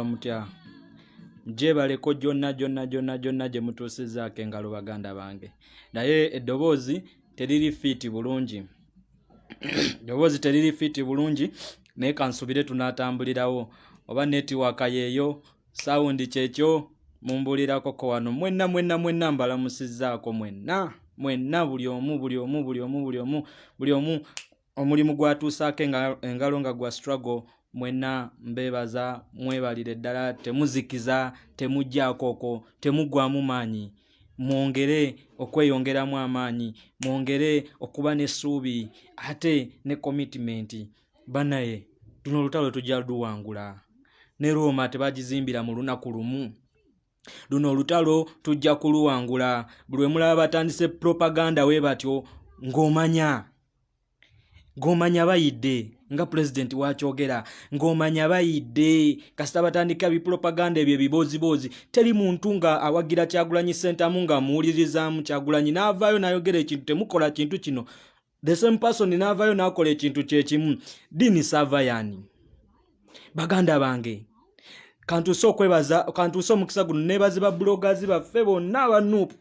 mutya jebaleko jonna gye mutuusizzaako engalo baganda bange, naye eddoboozi teriri fiti bulungi naye kansubire tunaatambulirawo oba netiwaaka yeeyo sawundi kyekyo mumbulirako ko wano mwenna mbalamusizzaako mwenna buli omu omulimu gwatuusaako engalo nga gwa struggle mwenna mbebaza mwebalire ddala, temuzikiza, temugjaako okwo, temugwamu maanyi, mwongere okweyongeramu amaanyi, mwongere okuba n'essuubi ate ne commitment. Banaye tuno olutalo tujja luwangula, ne Roma tebagizimbira mu lunaku lumu. Luno olutalo tujja kuluwangula. Buli mulaba batandise propaganda we batyo ng'omanya bayidde nga president wakyogera, ng'omanya bayidde kasita batandika bipropaganda ebyo ebiboozibozi. Teri muntu nga awagira Kyagulanyi Ssentamu nga muwulirizaamu Kyagulanyi n'avaayo n'ayogera ekintu temukola kintu kino, the same person n'avaayo n'akola ekintu kyekimu. Dini Savayani baganda bange, kantuuse okwebaza, kantuuse omukisa guno nebaze ba bloggers baffe bonna abanupu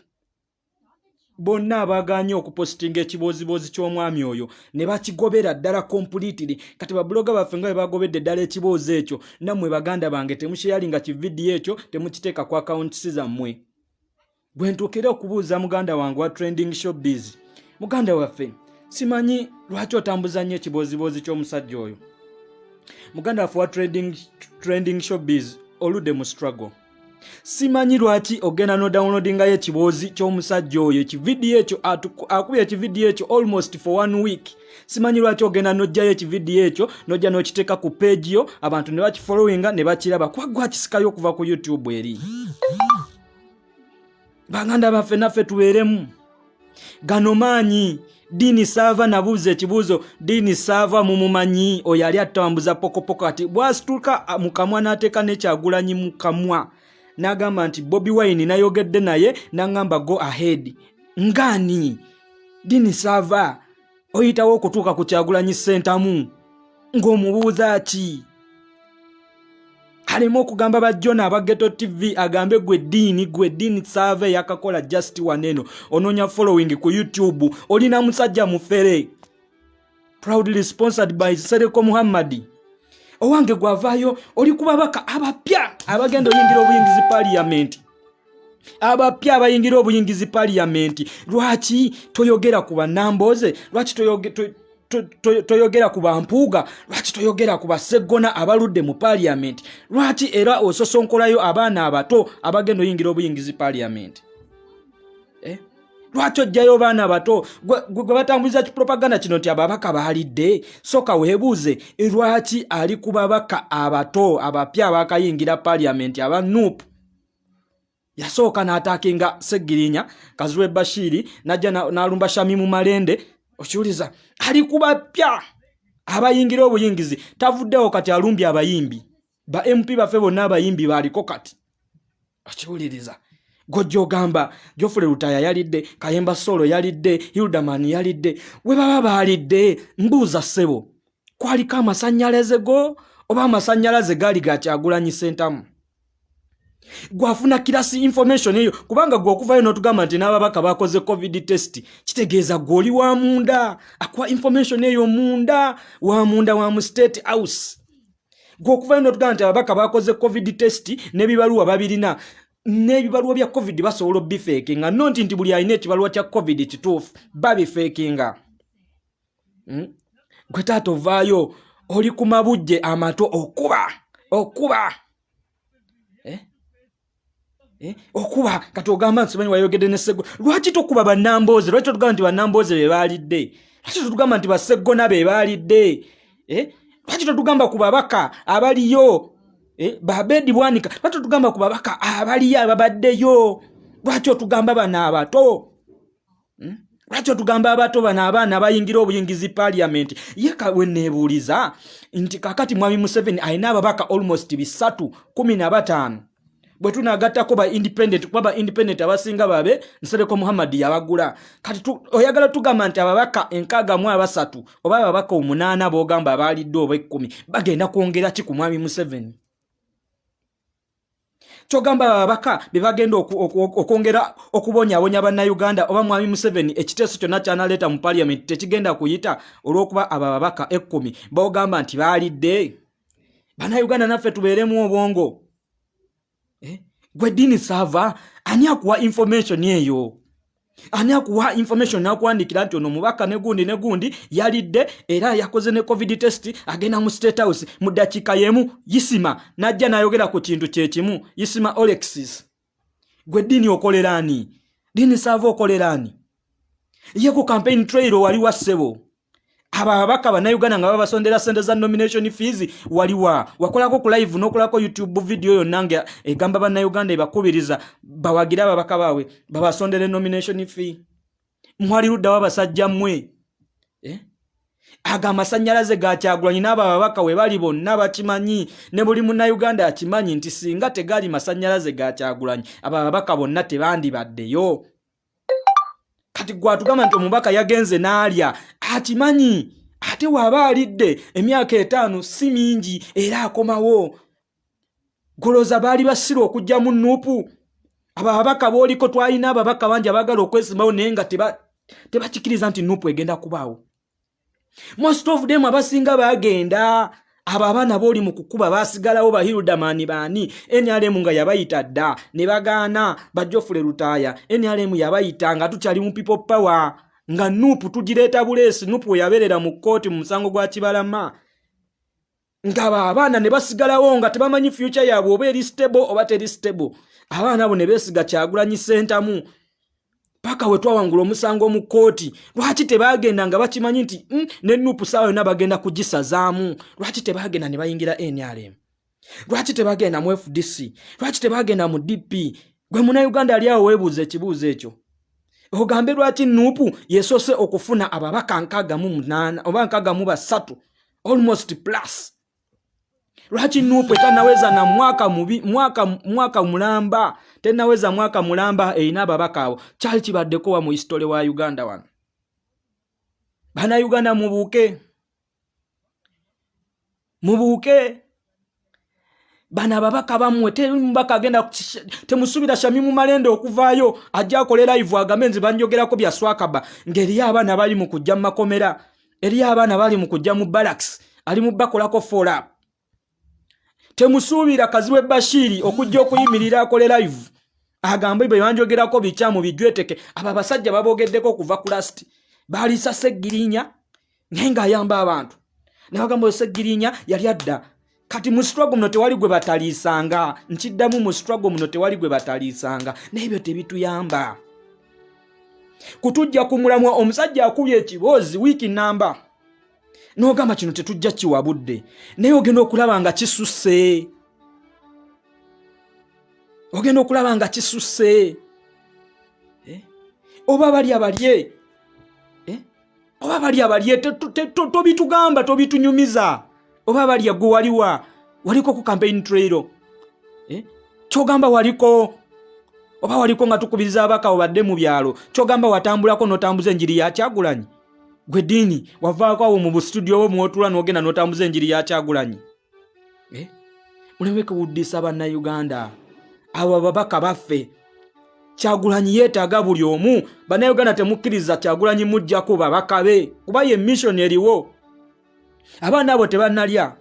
bonna abaganye okupostinga ekiboozibozi ky'omwami oyo ne bakigobera ddala completely. Kati ba blogger baffe nga bagobedde ddala ekiboozi ekyo, nammwe baganda bange temusharinga kividiyo ekyo, temukiteeka ku accounts zammwe. Bwe ntuukira okubuuza muganda wange wa trending showbiz, muganda waffe simanyi lwaki otambuza nnyo ekiboozibozi ky'omusajja oyo. Muganda waffe wa trending showbiz oludde mu struggle. Simanyi lwaki ogenda no downloadingayo ekiboozi ky'omusajja oyo, ekividiyo ekyo akubye ekividiyo ekyo almost for 1 week. Simanyi lwaki ogenda n'ojjayo ekividiyo ekyo n'ojja n'okiteeka ku page yo, abantu ne bakifollowinga ne bakiraba. Kuba gwakisikayo okuva ku YouTube eri. Baganda baffe naffe tubeeremu gano maanyi. Dini Sava nabuuza ekibuuzo, Dini Sava mumumanyi oyo yali atambuza pokopoko ati bwasituka mukamwa n'ateeka ne Kyagulanyi mukamwa n'agamba nti Bobi Wine nayogedde naye n'angamba go ahead. Ngani Dini Sava oyitawo okutuuka ku Kyagulanyi Ssentamu ng'omubuuza ki? Alemu okugamba ba John aba Ghetto TV agambe gwe Dini Sava yakakola just waneno ononya following ku YouTube, olina musajja mufere. Proudly sponsored by Sereko Muhammadi. Owange gwavaayo oli kubabaka abapya abagenda oyingira obuyingizi parliament. Abapya abayingira obuyingizi parliament. Lwaki toyogera ku banamboze? Lwaki toyogera ku bampuuga? Lwaki toyogera ku baseggona abaludde mu parliament? Lwaki era ososonkolayo abaana abato abagenda oyingira obuyingizi parliament? Lwaki ojjayo baana bato gwe batambuliza kipropaganda kino nti ababaka baalidde? Soka weebuuze lwaki ali ku babaka abato abapya abakayingira parliament abanupu. Yasooka n'ataakinga Segirinya Kazuwe Bashiri najja n'alumba Shamimu Malende. Okiwuliza ali ku bapya abayingira obuyingizi, tavuddewo kati alumbye abayimbi ba MP baffe bonna abayimbi baaliko kati. Okiwuliriza gojjo gamba Geoffrey Lutaya yalidde, Kayemba Solo yalidde, Hildaman yalidde. We baba baalidde mbuuza ssebo, kwaliko amasannyalaze go oba amasannyalaze gaali ga Kyagulanyi Ssentamu? Gwafuna kirasi information eyo kubanga gw'okuvayo n'otugamba nti n'ababaka bakoze covid test, kitegeeza gw'oli wa munda akwa information eyo munda wa mu State House. Gw'okuvayo n'otugamba nti ababaka bakoze covid test n'ebibaluwa babirina, n'ebibaluwa bya covid basobola bifekinga, nti buli alina ekibaluwa kya covid kituufu babifekinga. Gwe taata ovaayo oli ku mabujje amato okuba okuba kati ogamba nsimanyi wayogedde ne Ssego. Lwaki tokuba bannambooze? Lwaki tugamba nti bannambooze be baalidde? Lwaki tugamba nti baseggona be baalidde? Lwaki tugamba ku babaka abaliyo Babedi Bwanika? Lwaki tugamba ku babaka abaliyo ababaddeyo? Lwaki otugamba bana abato? Lwaki otugamba abato bana abaana abayingira obuyingizi parliament? Yeka we neebuuliza nti kakati Mwami Museveni alina ababaka almost 315. Bwe tunagattako ba independent abasinga babe Nsereko Muhammad yabagula. Kati oyagala tugamba nti ababaka 63 oba ababaka 8 bogamba baalidde oba 10 bagenda kwongera ki ku Mwami Museveni? Kyogamba ababaka bebagenda okwongera okubonyabonya bannayuganda oba mwami Museveni ekiteeso kyonna kyanaleeta mu parliament tekigenda kuyita olw'okuba ababaka 10 bogamba nti baalidde. Bannayuganda naffe tubeeremu obwongo. Gwe Dini Sava ani akuwa information eyo? Ani akuwa information nakuwandikira nti ono mubaka ne gundi yalidde era yakoze ne covid test agenda mu State House mu dakiika yemu Yisima najja nayogera ku kintu kyekimu Yisima Alexis. Gwe Dini okolerani? Dini Sava okolerani? Ye ku campaign trail wali wa ssebo. Ababaka bannayuganda nga babasondera sente za nomination fees waliwa wakolako ku live n'okolako YouTube video yonnanga egamba bannayuganda ebakubiriza bawagira ababaka bawe babasondere nomination fee. Mwali ludda wabasajja mmwe aga amasanyalaze ga Kyagulanyi n'ababaka we bali bonna bakimanyi ne buli munnayuganda akimanyi nti singa tegali masanyalaze ga Kyagulanyi ababaka bonna tebandibaddeyo. Kati gwatugamba nti omubaka yagenze n'alya akimanyi ate waba alidde emyaka 5 si mingi era akomawo. Goloza baali basira okujja mu Nuupu ababaka booliko twalina ababaka bangi abagala okwesimbawo naye nga tebakikiriza nti Nuupu egenda kubaawo. Most of them abasinga bagenda abo abaana booli mu kukuba baasigalawo bahirudamani baani NRM nga yabayita dda ne bagaana Bajjofule Lutaaya NRM yabayita nga tukyali mu people power nga Nuupu tugireeta buleesi Nuupu yaberera mu kkooti mu musango gwa Kibalama nga abaana ne basigalawo nga tebamanyi future yaabwe oba eri stable oba teri stable. Abaana abo ne beesiga Kyagulanyi sentamu paka we twawangula omusango mu kkooti. Lwaki tebagenda nga bakimanyi nti ne Nuupu saawa yonna bagenda kugisazaamu? Lwaki tebagenda ne bayingira NRM? Lwaki tebagenda mu FDC? Lwaki tebagenda mu DP? Gwe munnayuganda ali awo weebuuza ekibuuzo ekyo. Ogambe lwaki Nuupu yesoose okufuna ababaka 68 oba 63 almost plus? Lwaki Nuupu etanaweza na mwaka mulamba tenaweza mwaka mulamba erina ababaka abo? Kyali kibaddeko wa mu history wa Uganda wano. Bannayuganda mubuuke bana ababaka bamwe teri mubaka agenda temusubira Shamimu Malende okuvaayo ajja akolera live agambe nze banjogerako bya Swakaba ngeri abaana bali mu kujja mu makomera eri abaana bali mu kujja mu barracks ali mu bakolako follow up. Temusubira Kaziwe Bashiri okujja okuyimirira akole live agambe bwe banjogerako bikyamu bijweteke. Aba basajja babogeddeko okuva ku last bali Ssegirinya nenga ayamba abantu nabagamba Ssegirinya yali adda. Kati mu struggle muno tewali gwe bataliisanga nkiddamu mu struggle muno tewali gwe bataliisanga n'ebyo tebituyamba. Kutujja kumulamwa omusajja akubye ekiboozi wiiki namba n'ogamba kino tetujja kiwabudde naye ogenda okulaba nga kisusse. Ogenda okulaba nga kisusse. Oba bali abalye oba bali abalye tobitugamba tobitunyumiza. Oba bali gwe waliko ku campaign trail kyogamba waliko oba waliko nga tukubiriza abaka obadde mu byalo kyogamba watambulako n'otambuza enjiri ya Kyagulanyi. Gwe Dini wavaako awo mu studio wo mwotula n'ogenda n'otambuza enjiri ya Kyagulanyi. Muleme kubuddisa bannayuganda abo ababaka baffe. Kyagulanyi yeetaaga buli omu. Bannayuganda temukkiriza Kyagulanyi mujjako babaka be kuba ye mission eriwo. Abaana abo tebannalya.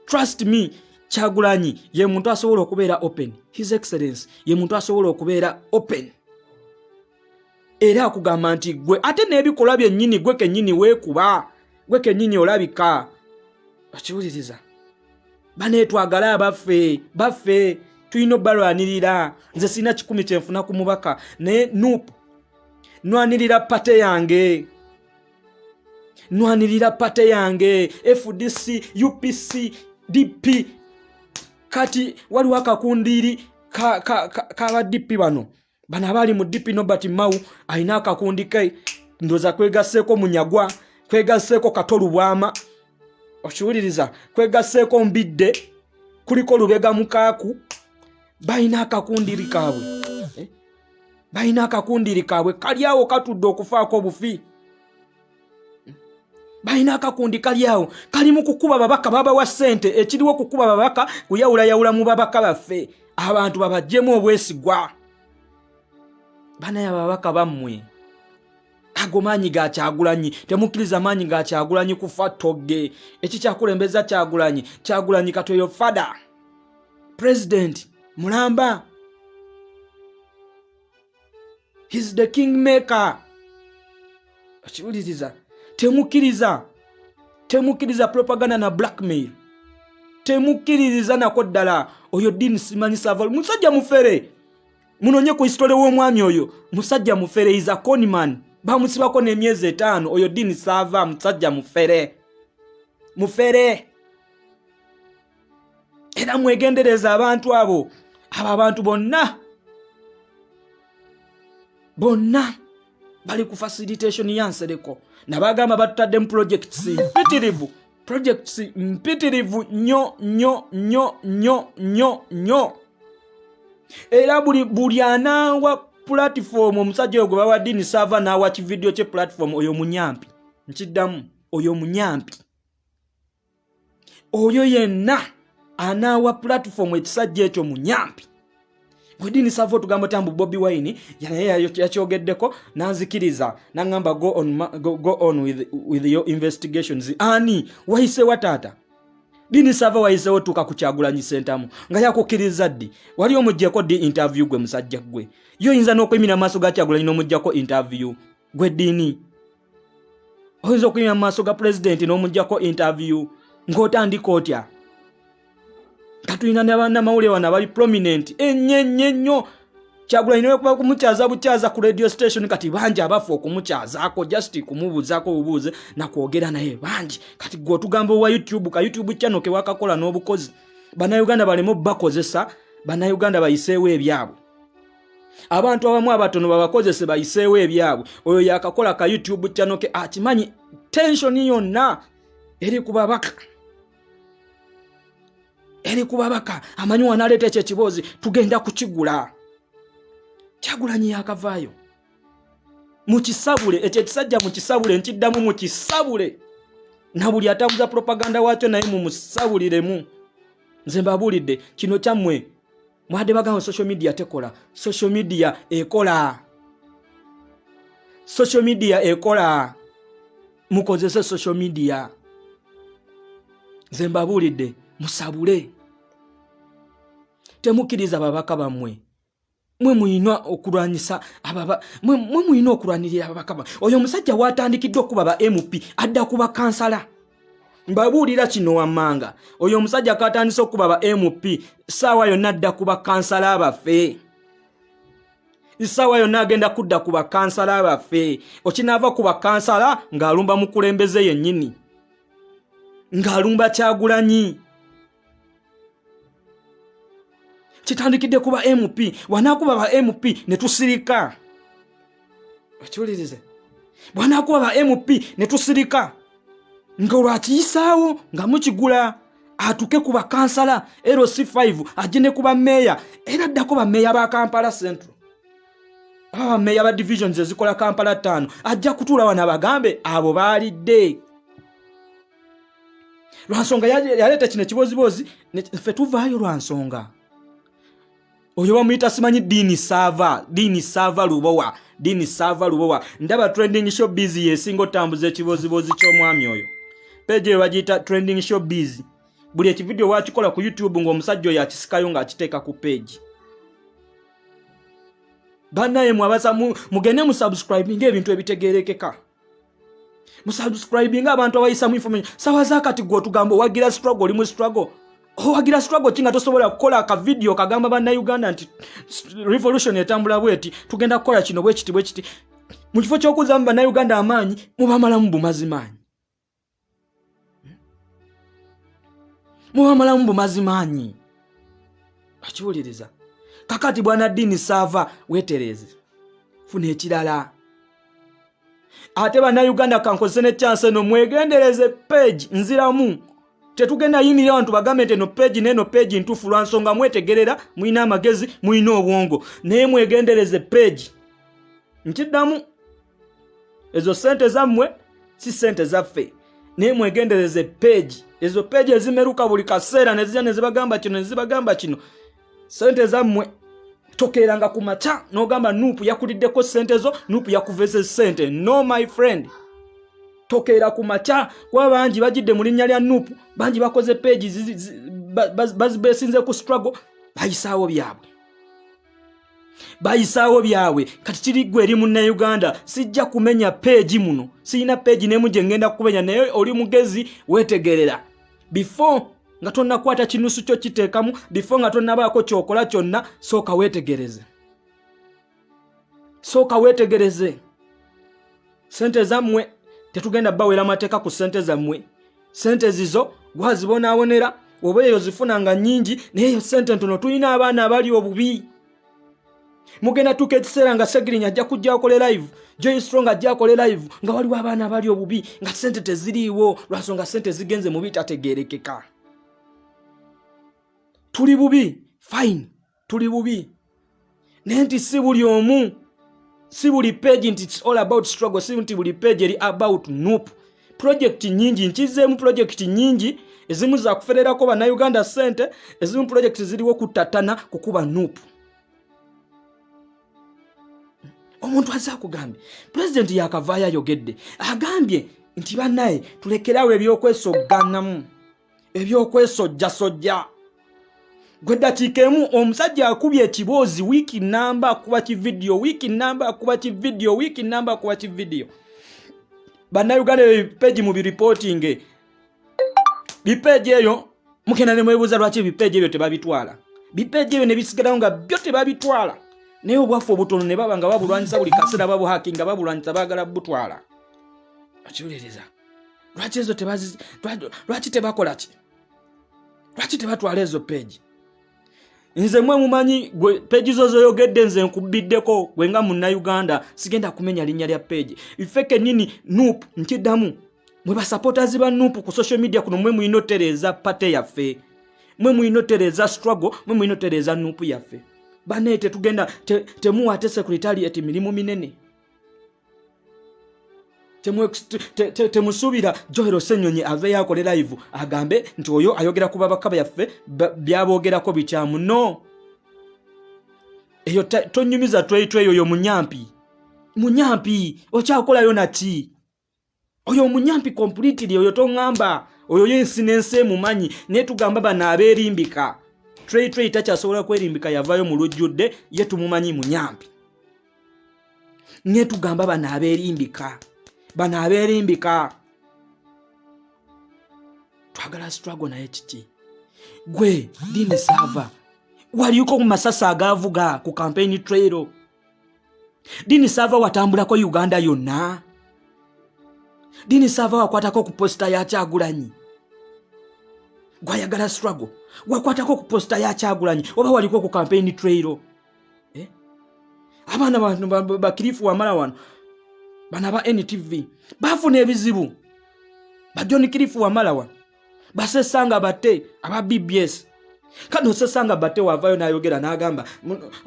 Trust me, Kyagulanyi ye muntu asobola okubeera open. His Excellency ye muntu asobola okubeera open. Era akugamba nti gwe ate n'ebikolwa byennyini gwe kennyini weekuba gwe kennyini olabika. Okiwuliriza? Baneetwagala baffe tulina balwanirira. Nze sina 10 kyenfuna ku mubaka naye Nuupu nwanirira pate yange. Nwanirira pate yange FDC UPC DP. Kati waliwo akakundiri ka DP bano abali mu DP Nobert Mau alina akakundi ke ndoza kwegaseeko Munyagwa kwegaseeko Katolu Bwama. Okiwuliriza? Kwegaseeko Mbidde kuliko Lubega Mukaaku. Balina akakundiri kaabwe balina akakundiri kaabwe kali awo katudde okufaako obufi. Balina akakundi kali awo kali mu kukuba babaka baba wa ssente ekiriwo kukuba babaka kuyawulayawula mu babaka baffe abantu babajjemu obwesigwa banaye ababaka bammwe ago maanyi ga Kyagulanyi temukkiriza maanyi ga Kyagulanyi kufa togge ekikyakulembeza Kyagulanyi Katoyo fada president mulamba he's the kingmaker akiwuliriza temukkiriza propaganda na blackmail temukkiriza nako ddala oyo Dean Simanyi Savulu musajja mufere munonye ku history w'omwami oyo musajja mufere is a conman bamusibako n'emyezi 5 oyo Dean Sava musajja mufere era mwegendereza abantu abo abantu bonna bali ku facilitation yansereko nabagamba batutaddemu projects mpitirivu nnyo era buli anawa platform omusajja ogwo bawa Dean Sava nawa ki video kye platform oyo munyampi nkiddamu oyo munyampi oyo yenna anawa platform ekisajja ekyo munyampi Dean Sava tugamba tambu Bobi Wine yakyogeddeko nanzikiriza nangamba go on with your investigations ani wahise watata Dean Sava wahise otuka ku Kyagulanyi Center nga yakukiriza ddi wali omujjeko di interview gwe musajja gwe yo yinza n'okwimira maaso ga Kyagulanyi n'omujjako interview gwe Dean oyinza okwimira maaso ga president n'omujjako interview ng'otandika otya katulina n'abaana mawulire wana bali prominent ennyo Kyagulanyi n'okuba kumukyaza ku radio station kati bangi abafu okumukyazaako just kumubuuzaako obubuuze na kwogera naye bangi kati gwe otugamba owa YouTube channel ke wakakola n'obukozi bannayuganda balemu bakozesa bannayuganda bayiseewo ebyabwe abantu abamu abatono babakozese bayiseewo ebyabwe oyo yakakola ka YouTube channel ke akimanyi tension yonna eri ku babaka amanyi wanaleeta ekyo ekibozi tugenda kukigula Kyagulanyi yakavaayo mukisabule ekyo ekisajja mukisabule nkiddamu mukisabule na buli atambuza propaganda wakyo naye mumusabuliremu nze mbabuulidde kino kyammwe mwadde bagamba social media tekola social media ekola mukozese social media nze mbabuulidde musabule temukkiriza babaka bammwe mwe muyina okulwanyisa mwe muyina okulwanirira ababaka oyo omusajja watandikiddwa okuba MP adda kuba kansala mbabuulira kino wammanga oyo omusajja katandise okuba MP saawa yonna adda kuba kansala abaffe isaawa yonna agenda kudda kuba kansala abaffe okinaava kuba kansala ng'alumba mukulembeze yennyini ng'alumba Kyagulanyi kitandikidde kuba MP wanakuba ba MP ne tusirika akiwulirize wanakuba ba MP ne tusirika ng'olwakiyisaawo nga mukigula atuke kuba kansala LC5 agende kuba meya era addako ba meya ba Kampala Central meya ba divisions ezikola Kampala 5 ajja kutuula wana bagambe abo baalidde lwansonga yaleeta kino ekibozibozi ffe tuvaayo lwansonga oyo bamuyita simanyi Dean Sava Lubowa ndaba trending showbiz yesinga otambuza ekibozibozi ky'omwami oyo page bagiyita trending showbiz buli ekivideo wakikola ku YouTube ng'omusajja oyo akisikayo ng'akiteeka ku page bannaye mwabasa mugende mu subscribing ebintu ebitegerekeka mu subscribing abantu abayisamu information sawa zakati gwe otugamba wagira struggle oli mu struggle wagira struggle kinga tosobola kukola aka video kagamba bannayuganda nti revolution etambula bweti tugenda kukola kino bwekiti mu kifo ky'okuzamba bannayuganda amaanyi mubamalamu bumazimanyi akiwuliriza kakati bwana Dean Sava wetereze funa ekirala ate bannayuganda kankozese ne chance no mwegendereze page nziramu tetugenda yimirira abantu bagambe nti eno page neno page ntufu lwansonga mwetegerera muina amagezi muina obwongo naye mwegendereze page nkiddamu ezo sente zammwe si sente zaffe naye mwegendereze page ezo page ezimeruka buli kaseera nezija nezibagamba kino sente zammwe tokeranga ku macha n'ogamba Nuupu yakuliddeko sente zo, Nuupu yakuveze sente. No my friend, tokera ku macha kwa bangi bagidde mu linnya lya Nuupu, bangi bakoze page bazibesinze ku struggle, bayisaawo byabwe kati kiri gwe eri munna Uganda sijja kumenya page muno, siyina page nemu gye ngenda kumenya, naye oli mugezi wetegerera before nga tonnakwata kinusu kyo kiteekamu, before nga tonnabaako kyokola kyonna, sooka weetegereze. Sente zammwe tetugenda bawera mateeka ku sente zammwe. Sente zizo gwazibonaabonera oba eyo zifuna nga nnyingi, naye eyo sente ntono. Tulina abaana abali obubi. Mugenda tuka ekiseera nga Segirinya ajja kujja akole live, Joy Strong ajja akole live, nga waliwo abaana abali obubi nga sente teziriiwo, lwasonga sente zigenze mu bitategeerekeka. Tuli bubi, fine, tuli bubi. Naye nti si buli omu, si buli page nti it's all about struggle, si nti buli page eri about Nuupu. Project nyingi, nkizeemu project nyingi, ezimu za kufererako bannayuganda sente, ezimu project ziriwo kutatana kukuba Nuupu. Omuntu azza kugambye President yakavaayo ayogedde, agambye nti bannaye tulekerawo ebyokwesoganamu, ebyokwesojjasojja. Gwe ddakiika emu omusajja akubye ekiboozi wiiki namba akuba kividiyo, wiiki namba akuba kividiyo, wiiki namba akuba kividiyo. Bannayuganda ebipeegi mu biripotinge, bipeegi eyo mugenda ne mwebuuza lwaki ebipeegi ebyo tebabitwala. Bipeegi ebyo ne bisigalawo nga byo tebabitwala. Naye obwafu obutono ne baba nga babulwanyisa buli kaseera babuhakinga babulwanyisa baagala butwala. Okiwuliriza? Lwaki ezo lwaki tebakola ki? Lwaki tebatwala ezo peegi? Nze mwe mumanyi gwe peegi zo zoyogedde nze nkubiddeko gwe nga munnayuganda sigenda kumenya linnya lya peegi. Ifeke nini Nuupu nkiddamu. Mwe basupporters ba Nuupu ku social media kuno mwe muyinotereza pate yaffe. Mwe muyinotereza struggle, mwe muyinotereza Nuupu yaffe. Bane tetugenda temuwate secretariat mirimu minene. Temusubira Joel Ssenyonyi ave yakole live agambe nti oyo ayogera ku babaka yaffe byabogerako bikyamu. No, eyo tonyumiza tweyo oyo munyampi okyakolayo naki? Oyo munyampi completely, oyo tongamba oyo yensi nense mumanyi ne tugamba bana aberimbika. Trey takyasobola kwerimbika, yavayo mu lujjudde, ye tumumanyi munyampi. Ne tugamba bana aberimbika. Twagala struggle naye kiki? Gwe Dini Sava waliyuko mu masasa agavuga ku campaign trail. Dini Sava watambulako Uganda yonna. Dini Sava wakwatako ku posta ya Kyagulanyi. Gwayagala struggle wakwatako ku posta ya Kyagulanyi oba waliko ku campaign trail. Abana bakirifu wamala wano bana ba NTV bafuna ebizibu, ba John Kirifu wamala wano basesanga bate aba BBS. Kano sesanga bate wavayo nayogera n'agamba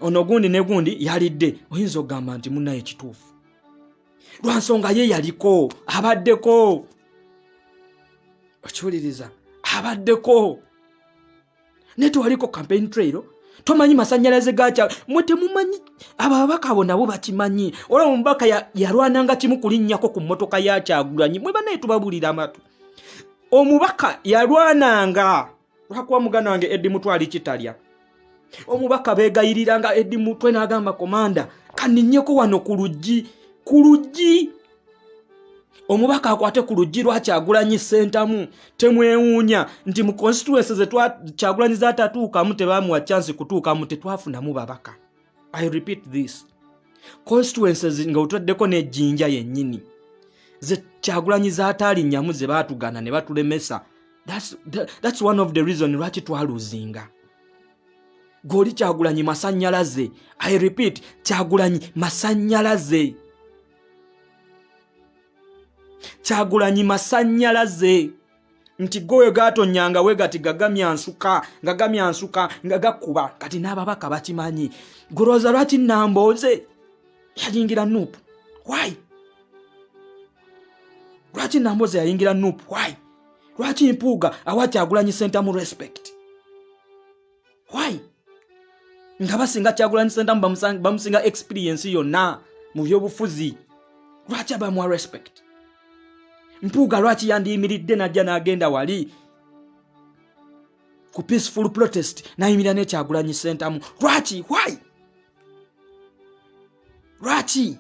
ono gundi ne gundi yalidde. Oyinza ogamba nti munnaye kituufu lwansonga ye yaliko abaddeko. Okiwuliriza? Abaddeko neto waliko campaign trail. Tomanyi masanyalaze gacha mwete mumanyi ababaka bo nabo bakimanyi. Ola omubaka yalwananga kimu kulinnyako ku mmotoka ya Kyagulanyi. Mwe banaye tubabulira amatu. Omubaka yalwananga lwakuwa muganda wange Eddie Mutwali Kitalya. Omubaka begayiriranga Eddie Mutwe n'agamba komanda kaninnyeko wano ku luggi. Omubaka akwate ku luggi lwa Kyagulanyi sentamu. Temwewuunya nti mu constituency ze Kyagulanyi zatatuukamu tebamuwa chance kutuukamu tetwafunamu babaka. I repeat this. Constituencies nga otoddeko n'ejjinja yennyini ze Kyagulanyi zataalinnyamu ze baatugana ne batulemesa. That's one of the reason lwaki twaluzinga. Goli Kyagulanyi masannyalaze. I repeat, Kyagulanyi masannyalaze. Kyagulanyi masannyalaze. Nti goyo gatonyanga we gati gagamya nsuka nga gakuba kati n'ababaka bakimanyi. Goroza lwaki Namboze yayingira Nuupu? Why? Lwaki Namboze yayingira Nuupu? Why? Lwaki Mpuuga awa Kyagulanyi sentamu respect? Why? nga basinga Kyagulanyi Ssentamu bamusinga experience yonna mu byobufuzi. Lwaki abamuwa respect? Mpuuga lwaki yandiyimiridde najja n'agenda wali ku peaceful protest nayimirira ne Kyagulanyi Ssentamu? Lwaki? Why? Lwaki?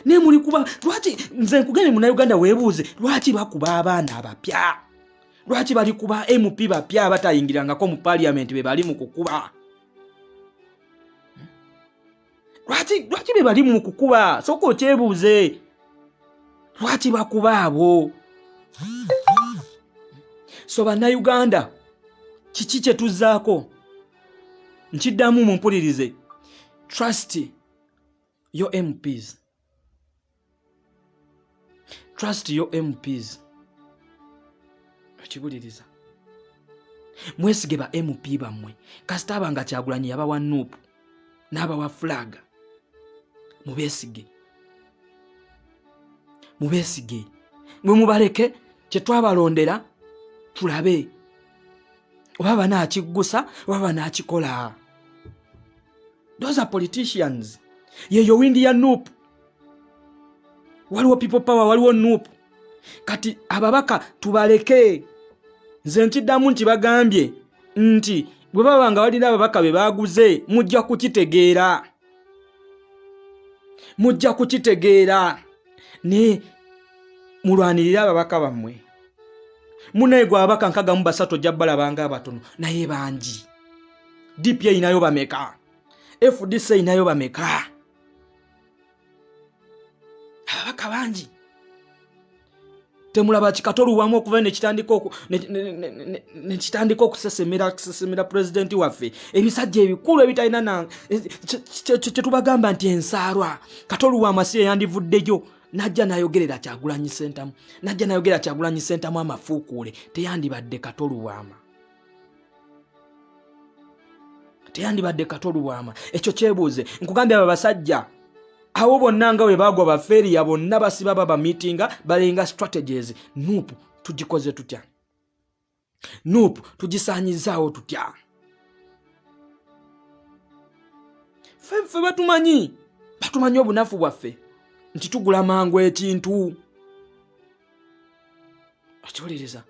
Ne muli kuba lwaki nze nkugende mu Uganda weebuuze lwaki bakuba abaana abapya? Lwaki bali kuba MP bapya batayingirangako mu parliament be bali mu kukuba? Lwaki be bali mu kukuba? Soko kyebuuze. Lwaki bakuba abo? So bannayuganda kiki kye tuzzaako? Nkiddamu mumpulirize. Trust your MPs. Trust your MPs. Okibuliriza. Mwesige ba MP bammwe. Kasita abanga Kyagulanyi yabawa Nuupu n'abawa flag. Mubesige. Mwe mubaleke kye twabalondera tulabe. Oba banaakiggusa oba banaakikola. Those are politicians. Yeyo windi ya Nuupu. Waliwo people power, waliwo Nuupu. Kati ababaka tubaleke. Nze nkiddamu nkibagambye nti bwe baba nga walina ababaka be baaguze mujja kukitegeera. Ne mulwanirira ababaka bammwe. Muneegwa ababaka nkaga mu basatu ojja balabanga abatono naye bangi. DPA inayo bameka. FDC inayo bameka. Ababaka bangi. Temulaba kikatolu wamu okuva ne kitandika okusesemera president waffe. Ebisajja ebikulu ebitalina na tubagamba nti ensaalwa. Katolu wa masiye yandivuddeyo najja nayogerera Kyagulanyi Ssentamu. Najja nayogerera Kyagulanyi Ssentamu amafuukuule teyandibadde Katolu wama. Ekyo kyebuuze. Nkugambye abo basajja awo bonna nga we bagwa bafeeri ya bonna basiba baba meetinga balenga strategies. Nuupu tugikoze tutya? Nuupu tugisaanyizaawo tutya? Ffe batumanyi obunafu bwaffe nti tugula mangu ekintu. Okiwuliriza?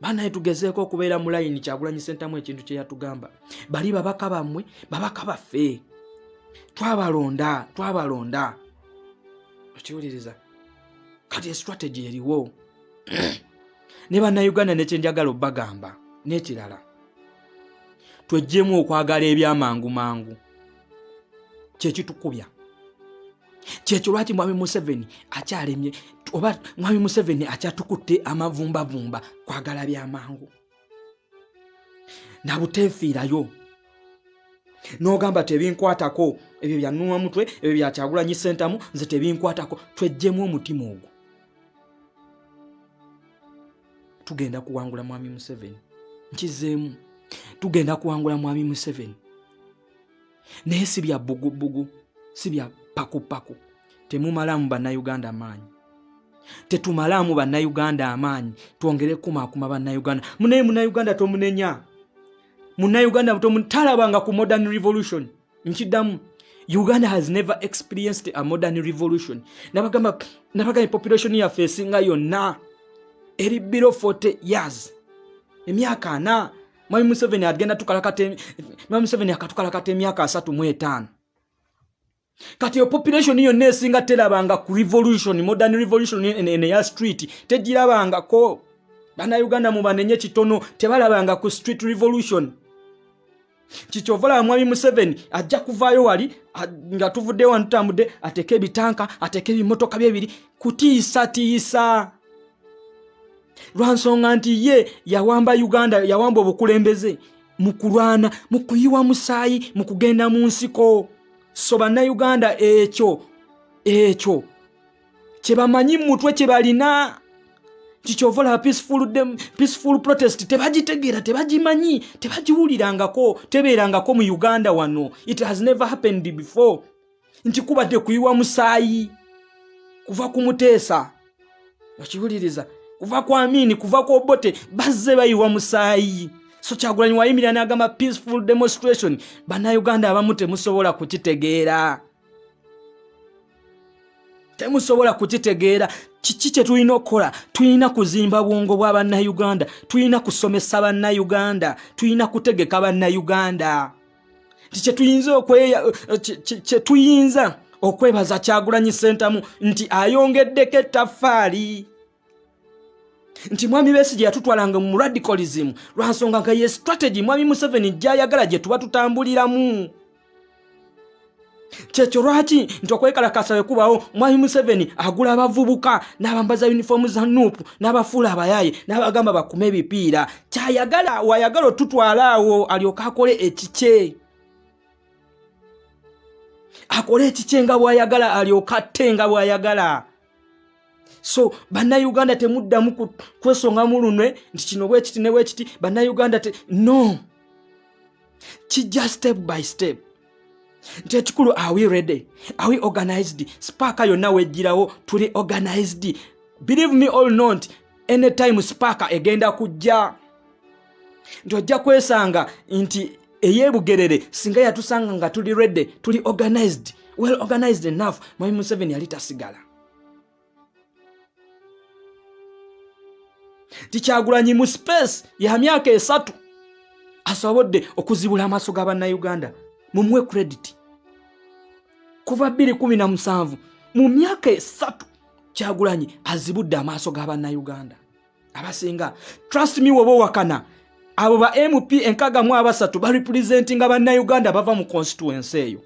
Banaye tugezeeko okubeera mu layini Kyagulanyi Ssentamu ekintu kye yatugamba. Bali babaka bammwe, babaka baffe. Twabalonda. Okiwuliriza? Kati strategy eriwo. Ne bannayuganda ne kyenjagala obbagamba n'ekirala. Twejjemu okwagala ebyamangu. Kyekitukubya. Kyekyo lwaki Mwami Museveni akyalemye oba Mwami Museveni akyatukutte amavumbavumba kwagala byamangu. Nabuteefiirayo. N'ogamba tebinkwatako ebyo bya Nnumba Mutwe, ebyo bya Kyagulanyi Ssentamu, nze tebinkwatako. Twejjemu omutima ogwo. Tugenda kuwangula Mwami Museveni. Nkizeemu. Tugenda kuwangula Mwami Museveni. Naye si bya bugubugu, si bya pakupaku. Temumalamu bannayuganda amaanyi. Tetumalamu bannayuganda amaanyi. Twongere kumaakuma bannayuganda. Munnayuganda tomunenya. Munnayuganda talabanga ku modern revolution. Nkiddamu. Uganda has never experienced a modern revolution. Nabagamba population yaffe esinga yonna eri below 40 years. Emyaka 4. Mwami Museveni agenda tukalakate. Mwami Museveni akatukalakate emyaka 35. Kati yo population yonna esinga terabanga ku revolution, modern revolution ene ya street. Tegirabanga ko. Bannayuganda mubanenye kitono tebalabanga ku street revolution. Kichovola Mwami Museveni ajja kuvaayo wali nga tuvudde wano tutambudde ateke ebitanka ateke ebimotoka byebiri kutiisa. Lwansonga nti ye yawamba Uganda, yawamba obukulembeze mu kulwana, mu kuyiwa musaayi, mu kugenda mu nsiko. So bannayuganda ekyo kye bamanyi mutwe kye balina. Kichovola peaceful protest tebagitegeera, tebagimanyi, tebagiwulirangako, tebeerangako mu Uganda wano. It has never happened before. Nti kubadde kuyiwa musaayi kuva ku Muteesa. Okiwuliriza? Kuva ku Amini, kuva ku Obote bazze bayiwa musaayi. So Kyagulanyi wayimirira n'agamba peaceful demonstration. Bannayuganda abamu temusobola kukitegeera. Temusobola kukitegeera. Kiki kye tulina okukola? Tulina kuzimba bwongo bwa bannayuganda. Tulina kusomesa bannayuganda. Tulina kutegeka bannayuganda. Kye tuyinza okwebaza Kyagulanyi Ssentamu nti ayongeddeko ettaffaali. Nti Mwami Besigye yatutwalanga mu radicalism lwansonga nga ye strategy Mwami Museveni gy'ayagala gye tuba tutambuliramu. Kyekyo lwaki nti okwekalakasa bwe kubaawo Mwami Museveni agula abavubuka n'abambaza uniform za nuupu n'abafuula abayaaye n'abagamba bakume ebipiira. Kyayagala wayagala otutwala awo alyoka akole ekikye. Akole ekikye nga bw'ayagala alyoka atte nga bw'ayagala. So bannayuganda temuddamu kwesonga mu lunwe nti kino bwe kiti ne bwe kiti. Bannayuganda no. Kijja step by step. Nti ekikulu, are we ready? Are we organized? Sparker yonna wejjirawo tuli organized. Believe me or not, anytime Sparker egenda kujja. Nti ojja kwesanga nti eyebugerere singa yatusanga nga tuli ready, tuli organized, well organized enough, Mwami Museveni yali tasigala. Kyagulanyi mu space ya myaka 3 asobodde okuzibula amaaso g'Abannayuganda. Mumuwe credit. Kuva 2017 mu myaka 3 Kyagulanyi azibudde amaaso g'Abannayuganda abasinga. Trust me wobo wakana abo ba MP enkaga mu abasatu ba representing Abannayuganda bava mu constituency eyo.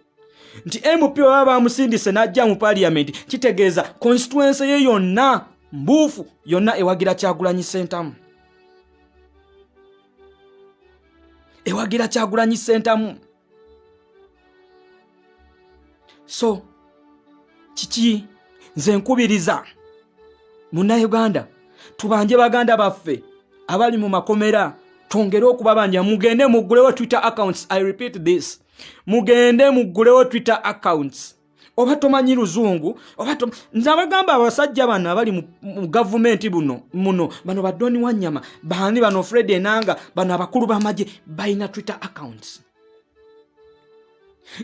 Nti MP baba bamusindise n'ajja mu parliament, kitegeeza constituency ye yonna mbuufu yonna ewagira Kyagulanyi Ssentamu. Ewagira Kyagulanyi Ssentamu. So kiki nze nkubiriza Munnayuganda tubanje baganda baffe abali mu makomera, twongere okubabanja, mugende muggulewo Twitter accounts. I repeat this, mugende muggulewo Twitter accounts. Oba tomanyi Luzungu, oba nabagamba abasajja bano abali mu government muno bano Badoni Wanyama, bani bano Fred Enanga, bano abakulu b'amagye bayina Twitter accounts.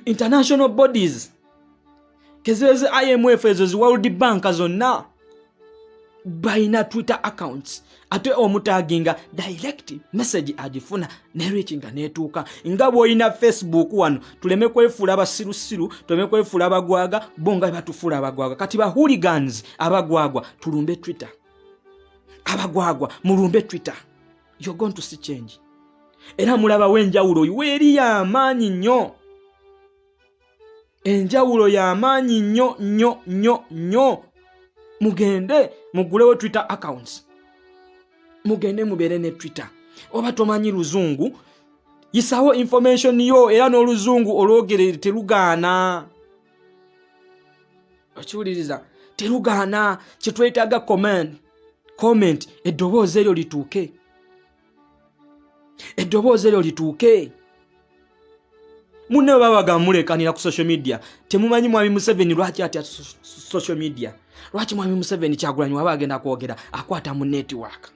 International bodies kezeze IMF ezo World Bank zonna bayina Twitter accounts. Ate omutaginga direct message agifuna ne reachinga netuuka. Nga bw'olina Facebook wano tuleme kwefuula abasirusiru, tuleme kwefuula abagwaga, bonga batufuula abagwaga. Kati ba hooligans abagwagwa tulumbe Twitter. Abagwagwa mulumbe Twitter. You're going to see change. Era mulaba wenjawulo weri ya amaanyi nnyo. Enjawulo ya amaanyi nnyo. Mugende mugulewo Twitter accounts. Mugende mubere ne Twitter. Oba tomanyi Luzungu, yisawo information yo era n'Oluzungu olwogere terugaana. Okiwuliriza terugaana. Kyetwetaaga comment eddoboozi eryo lituuke. Eddoboozi eryo lituuke. Munne babaga mulekanira ku social media. Temumanyi Mwami Museveni lwaki atya social media. Lwaki Mwami Museveni Kyagulanyi waba agenda kwogera akwata mu network.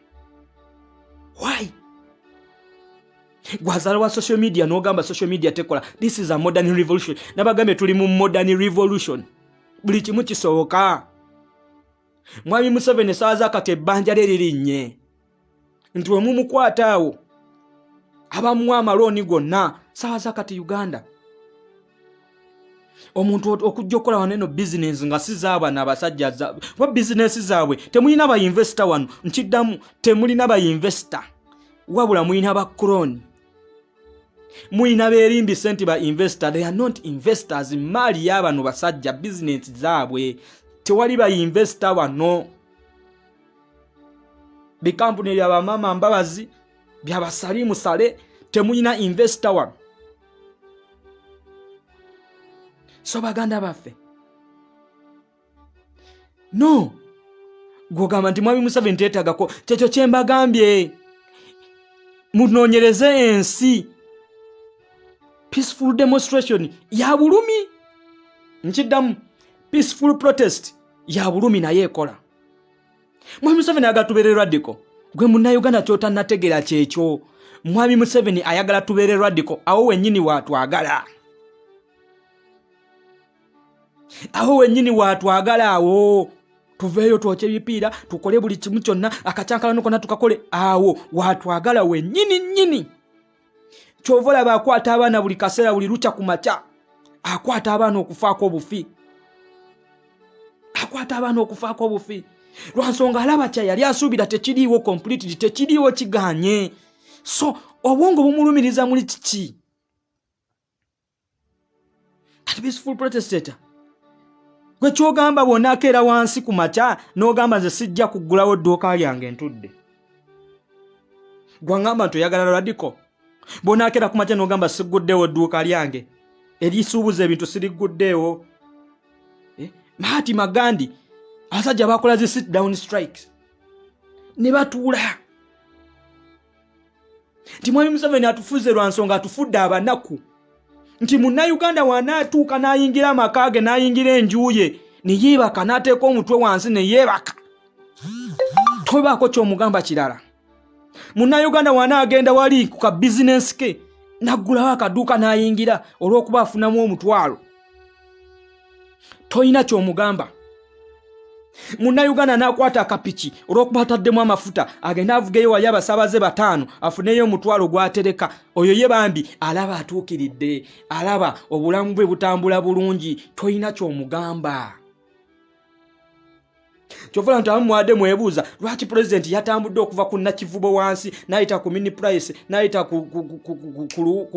Why? Gwazala wa social media n'ogamba social media tekola. This is a modern revolution. Nabagambe tuli mu modern revolution. Buli kimu kisoboka. Mwami Museveni saaza kati ebbanja lye lirinnye. Nti we mumukwata awo abamuwa amaloni gonna saaza kati Uganda. Omuntu okujja okola waneno business nga sizaaba n'abasajja wa business zaabwe. Temulina ba investor wano. Nkiddamu temulina ba investor. Wabula mulina ba crony. Mulina beerimbi senti ba investor. They are not investors. Mali y'abano basajja business zaabwe. Tewali ba investor wano. Bikampuni byaba mama mbabazi byaba salimu sale. Temulina investor wano. So baganda baffe. No. Gwogamba nti Mwami Museveni teetagako. Kyekyo kye mbagambye. Munoonyereze ensi. Peaceful demonstration ya bulumi. Nkiddamu peaceful protest ya bulumi naye ekola. Mwami Museveni agatubeere radical. Gwe Munnayuganda ky'otannategeera kyekyo. Mwami Museveni ayagala tubeere radical, awo wennyini watwagala. Awo wennyini watwagala awo. Tuveeyo twoche bipiira, tukole buli kimu kyonna, akacyankalano konna tukakole awo watwagala wennyini. Kyovola bakwata abaana buli kaseera buli lucha ku makya. Akwata abaana okufaako obufi. Lwansonga alaba kya yali asuubira tekiriiwo completely, tekiriiwo kiganye. So obwongo bumulumiriza muli kiki? Kati peaceful protester gwe kyogamba bwonna akeera wansi ku makya n'ogamba nze sijja kuggulawo dduuka lyange ntudde. Gwangamba nti oyagala radical. Bwonna akeera ku makya n'ogamba sigguddeewo dduuka lyange. Erisuubuza ebintu siriguddeewo. Mahatma Gandhi abasajja bakola zi sit down strikes ne batuula. Nti Mwami Museveni atufuze lwansonga atufudde abanaku. Nti Munnayuganda wanaatuuka n'ayingira amakaage n'ayingira enjuye ne yeebaka n'ateeka omutwe wansi ne yeebaka. Tobaako ky'omugamba kirala. Munnayuganda wanaagenda wali ku ka bizinesi ke n'aggulawo akaduuka n'ayingira olw'okuba afunamu omutwalo. Toyina ky'omugamba. Munnayuganda n'akwata akapiki olw'okuba ataddemu amafuta agenda avugeyo wali abasaabaze 5 afuneyo omutwalo gwatereka. Oyo ye bambi alaba atuukiridde, alaba obulamu bwe butambula bulungi. Toyina ky'omugamba. Kyovola nti abamuwadde mwebuuza lwaki president yatambudde okuva ku Nakivubo wansi n'ayita ku Mini Price n'ayita ku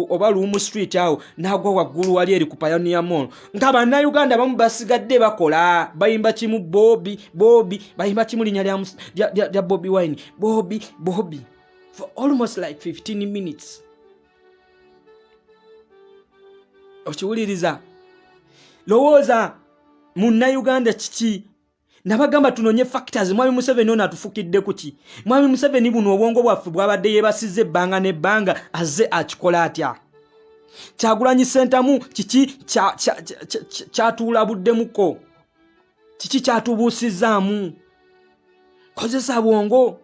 oba Lumu Street awo n'agwa waggulu wali eri ku Pioneer Mall. Ng'Abannayuganda abamu basigadde bakola bayimba kimu Bobby bayimba kimu linnya lya Bobby Wine Bobby for almost like 15 minutes. Okiwuliriza? Lowooza Munnayuganda kiki? Nabagamba tunonye factors. Mwami Museveni ono atufukidde kuki? Mwami Museveni buno obwongo bwaffe bwabadde yeebasize ebbanga n'ebbanga azze akikola atya? Kyagulanyi Ssentamu kiki kyatuulabuddemuko? Kiki kyatubuusizaamu? Kozesa bwongo.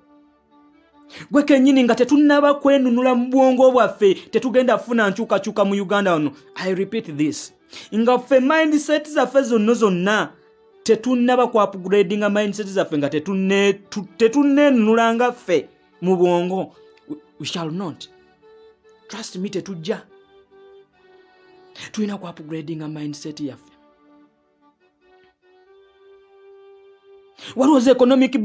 Gwe kennyini nga tetunnaba kwenunula mu bwongo bwaffe tetugenda kufuna nkyukakyuka mu Uganda ono. I repeat this. Nga ffe mindset zaffe zonna tetunnaba ku upgrading mindset zaffe nga tetunnenunulanga ffe mu bwongo. We shall not. Trust me, tetujja. Tulina ku upgrading mindset yaffe. What was the economic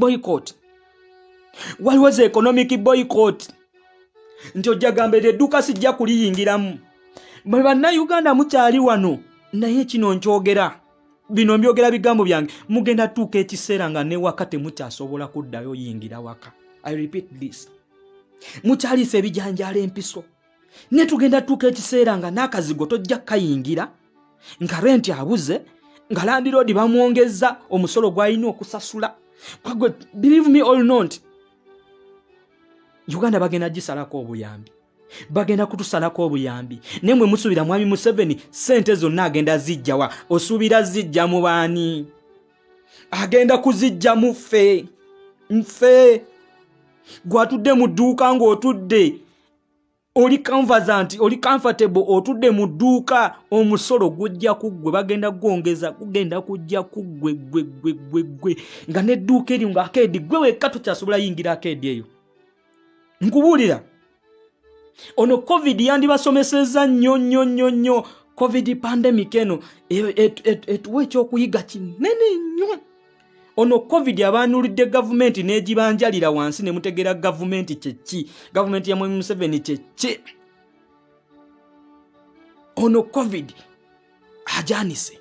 boycott? Nti ojja gamba edduuka sijja kuliyingiramu. Mwe Bannayuganda mukyali wano naye kino nkyogera. Bino mbyogera bigambo byange. Mugenda tuuka ekiseera nga ne waka temukyasobola kuddayo yingira waka. I repeat this. Mukyaliisa ebijanjaala empiso. Ne tugenda tuuka ekiseera nga n'akazigo tojja kayingira, nga renti abuze, nga landlord bamwongeza omusolo gw'alina okusasula. Kwagwe, believe me or not, Uganda bagenda gisalako obuyambi. Bagenda kutusalako obuyambi. Nemwe musubira Mwami Museveni sente zonna agenda zijjawa. Osuubira zijja mu baani? Agenda kuzijja mu ffe. Mfe. Gwatudde mu dduuka ng'otudde. Oli comfortable otudde mu dduuka, omusolo gujja kuggwe bagenda gwongeza kugenda kujja kuggwe gwe. Nga n'edduuka eri nga akeedi gwe wekka tokyasobola yingira akeedi eyo. Nkubuulira. Ono COVID yandibasomeseza nnyo. COVID pandemic eno etuwa ekyokuyiga kinene nnyo. Ono COVID abanulidde gavumenti n'egibanjalira wansi ne mutegera gavumenti kyeki. Gavumenti ya Mwami Museveni kyeki. Ono COVID ajanise.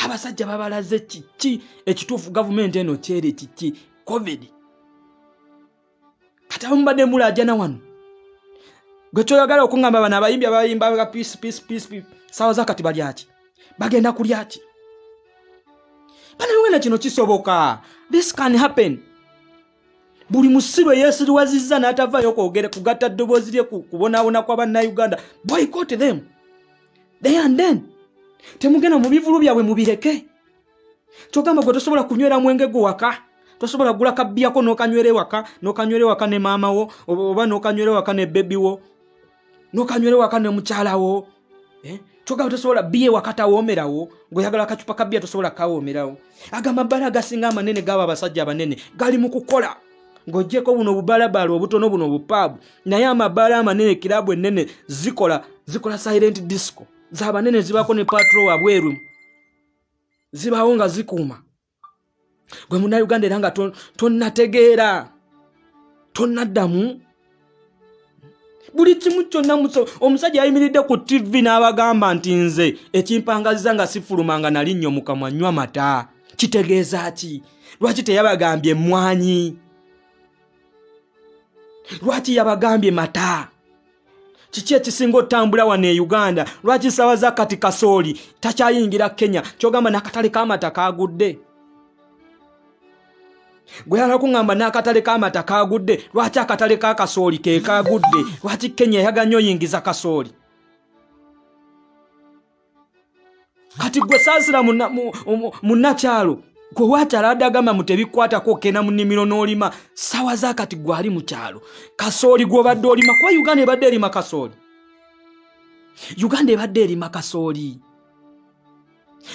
Abasajja babalaze kiki ekituufu gavumenti eno kyeri kiki COVID. Kati abambadde mulajana wano. Gwe kyoyagala okungamba bano abayimbi abayimba peace. Sawa zakati balyaki. Bagenda kulyaki. Bana wena kino kisoboka. This can happen. Buli musibe yesiriwazizza n'atavaayo kwogera kugatta ddoboozi lye kubonaabona kw'Abannayuganda. Boycott them. They and then. Temugenda mu bivulu byabwe mubireke. Kyogamba gwe tosobola kunywera mwenge gwo waka. tosobola gula kabbiyako nokanywere waka ne maama wo oba nokanywere waka ne baby wo nokanywere waka ne mukyala wo kyogamba tosobola biye wakatawoomerawo ng'oyagala akacupa kabbiya tosobola kawoomerawo. Agamabbala agasinga amanene gaba abasajja abanene gali mu kukola ng'oggyeko buno obubalabala obutono buno obupaabu, naye amabbala amanene kirabu ennene zikola silent disco z'abanene zibako ne patrol wabweru zibawo nga zikuuma. Gwe Munnayuganda era nga tonnategeera tonnaddamu buli kimu kyonna omusajja ayimiridde ku TV n'abagamba nti nze ekimpangaziza nga sifuluma nga nali nnyo mu kamwa nnywa mata. Kitegeeza ki? Lwaki teyabagambye mmwanyi? Lwaki yabagambye mata? Kiki ekisinga otambula wano e Uganda? Lwaki ssaawa za kati kasooli takyayingira Kenya? Kyogamba n'akatale k'amata kaagudde. Gwe yala kuŋŋamba n'akatale k'amata kaagudde. Lwaki akatale ka kasooli ke kaagudde? Lwaki Kenya yaganya oyingiza kasooli? Kati gwe saasira munnakyalo gwe wakyala adagamba mutebikwatako kena mu nnimiro n'olima ssaawa za kati gwali mu kyalo kasooli gw'obadde olima. Kuba Uganda ebadde erima kasooli. Uganda ebadde erima kasooli.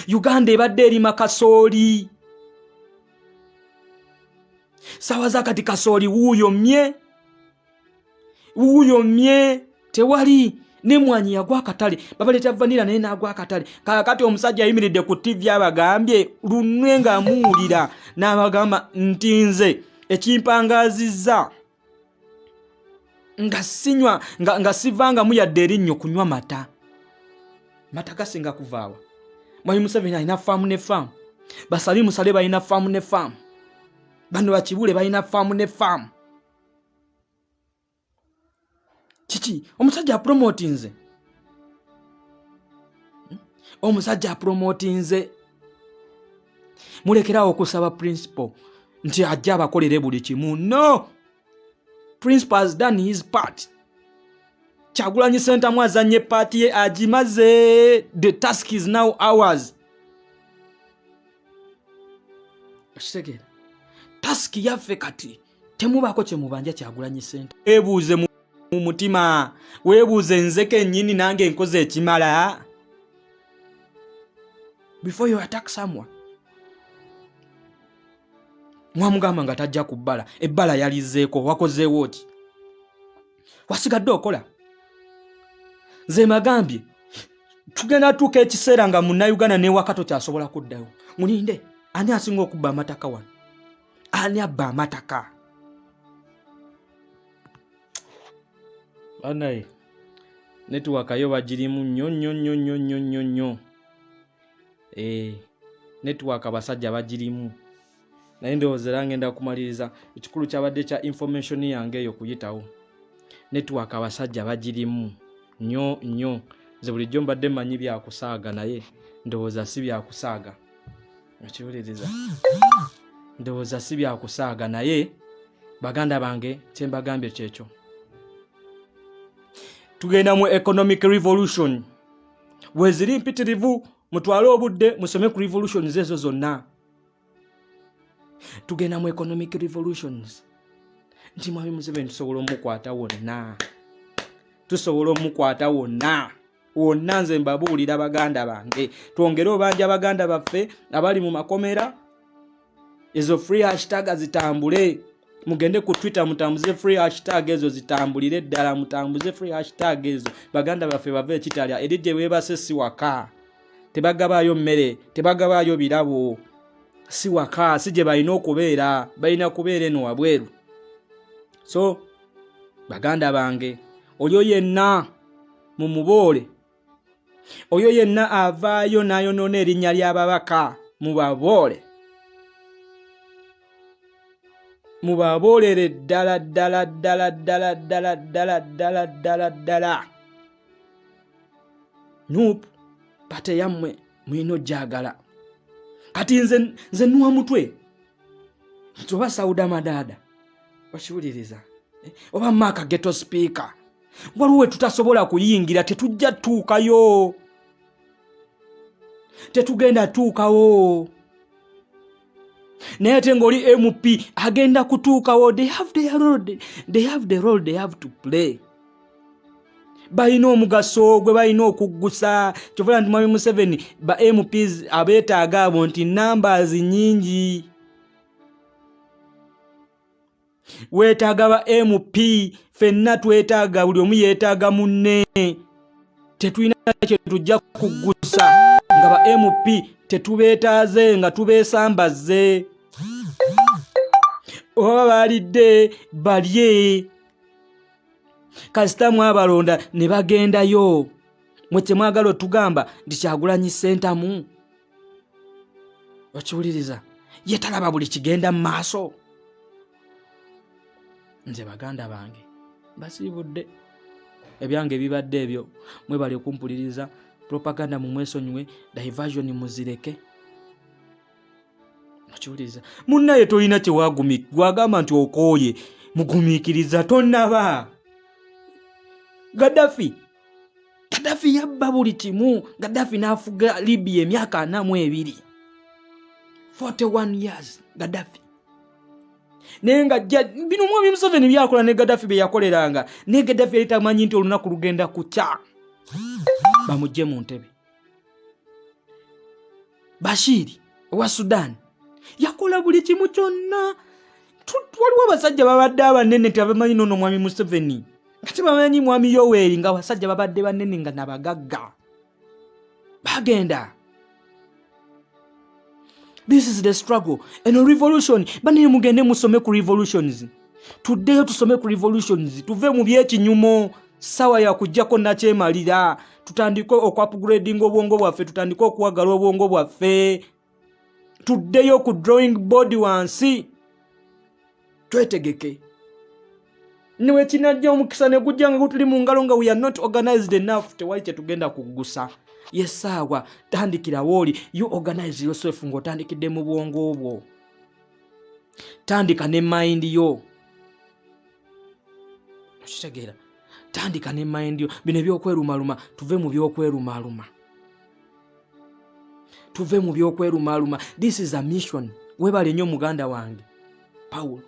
Uganda ebadde erima kasooli. Ssaawa za kati kasooli wuuyomye tewali. Ne mwanyi yagwa akatale babaleeta vanira naye n'agwa akatale. Kakati omusajja ayimiridde ku TV abagambye lunwe nga amuwulira n'abagamba nti nze ekimpangazizza nga sinywa nga sivangamu yadde erinnyo kunywa mata. Mata gasinga kuvaawa. Mwami Museveni alina faamu ne faamu, Basali Musale balina faamu ne faamu, bano Bakibule balina faamu ne faamu. Kiki omusajja apromotinze? Omusajja apromotinze. Mulekerawo okusaba principal nti ajja abakolere buli kimu. No! Principal has done his part. Kyagulanyi Ssentamu azanye party ye agimaze. The task is now ours. Okitegera? Task yaffe kati temubaako kye mubanja Kyagulanyi Ssentamu. Ebuuze mu mutima, weebuuze nze kennyini nange nkoze ekimala. Before you attack someone. Mwamugamba nga tajja ku bbala, ebbala yalizeeko, wakozeewo ki? Wasigadde okola. Nze magambye tugenda tuuka ekiseera nga Munnayuganda ne wakato kyasobola kuddayo. Mulinde, ani asinga okubba amataka wano? Ani abba amataka? Anaye network yo bagirimu nnyo. Network abasajja bagirimu. Naye ndowooza era ngenda kumaliriza ekikulu kyabadde kya information yange eyo kuyitawo. Network abasajja bagirimu nnyo. Nze bulijjo mbadde mmanyi byakusaaga naye ndowooza si byakusaaga. Okiwuliriza? Ndowooza si byakusaaga naye baganda bange kyembagambye kyekyo. Tugenda mu economic revolution. Weziri mpitirivu mutwale obudde musome ku revolutions ezo zonna. Tugenda mu economic revolutions. Nti Mwami Museveni tusobola omukwata wonna. Wonna nze mbabuulira baganda bange. Twongere obanja abaganda baffe abali mu makomera. Ezo free hashtag zitambule. Mugende ku Twitter mutambuze free hashtag ezo zitambulire ddala, mutambuze free hashtag ezo. Baganda baffe bave ekitalya eridde weebase si waka. Tebagabaayo mmere, tebagabaayo birabo. Si waka, si gye balina okubeera, balina kubeera eno wabweru. So, baganda bange, oyo yenna mumuboole. Oyo yenna avaayo n'ayonoona erinnya ly'ababaka mubaboole. Mubaboolere ddala. Nope, pate yammwe mwino jagala. Kati nze nuwa mutwe. Oba Sauda Madada. Okiwuliriza. Oba Maka Ghetto Speaker. Waliwo tutasobola kuyingira tetujja tuukayo. Tetugenda tuukawo. naye ate ng'oli MP agenda kutuukawo, they have the role they have to play. Balina omugaso gwe balina okuggusa. Kyovula nti Mwami Museveni ba MPs abeetaaga abo nti numbers nyingi. Weetaaga ba MP, ffenna twetaaga, buli omu yeetaaga munne. Tetulina kye tujja kuggusa nga ba MP tetubeetaaze nga tubeesambaze. Oba balidde balye. Kasita mwabalonda ne bagendayo. Mwe temwagala otugamba nti Kyagulanyi Ssentamu. Okiwuliriza? Ye talaba buli kigenda mu maaso. Nze baganda bange basiibudde. Ebyange bibadde ebyo. Mwe bali okumpuliriza. Propaganda mu mwesonyiwe. Diversion muzireke. Okiwuliriza? Munnaye tolina kye wagamba nti okooye. Mugumiikiriza tonnaba. Gaddafi yabba buli kimu. Gaddafi n'afuga Libya emyaka 42. 41 years Gaddafi. Nenga bino Mwami Museveni byakola ne Gaddafi bye yakoleranga. Ne Gaddafi yali tamanyi nti olunaku lugenda kukya. Bamujje mu ntebe. Bashir owa Sudan yakola buli kimu kyonna. Waliwo abasajja babadde abanene tebamanyi nono Mwami Museveni. Kati bamanyi Mwami Yoweri nga abasajja babadde banene nga nabagagga. Bagenda. This is the struggle. And a revolution. Bane mugende musome ku revolutions. Today tusome ku revolutions. Tuve mu byekinyumo. Sawa ya kujjako nakyemalira. Tutandike okupgrading obwongo bwaffe. Tutandike okuwagala obwongo bwaffe. Today ku drawing board wansi. Twetegeke. Niwe kinajja omukisa ne gujja nga gutuli mu ngalo nga we are not organized enough. Tewali kye tugenda kugusa. Yesawa tandikira woli. You organize yourself ng'otandikidde mu bwongo obwo. Tandika ne mind yo. Kitegeera. Tandika ne mind yo. Bino ebyokwerumaluma tuve mu byokwerumaluma. Tuve mu byokwerumaluma. This is a mission. Webale nnyo muganda wange Paul.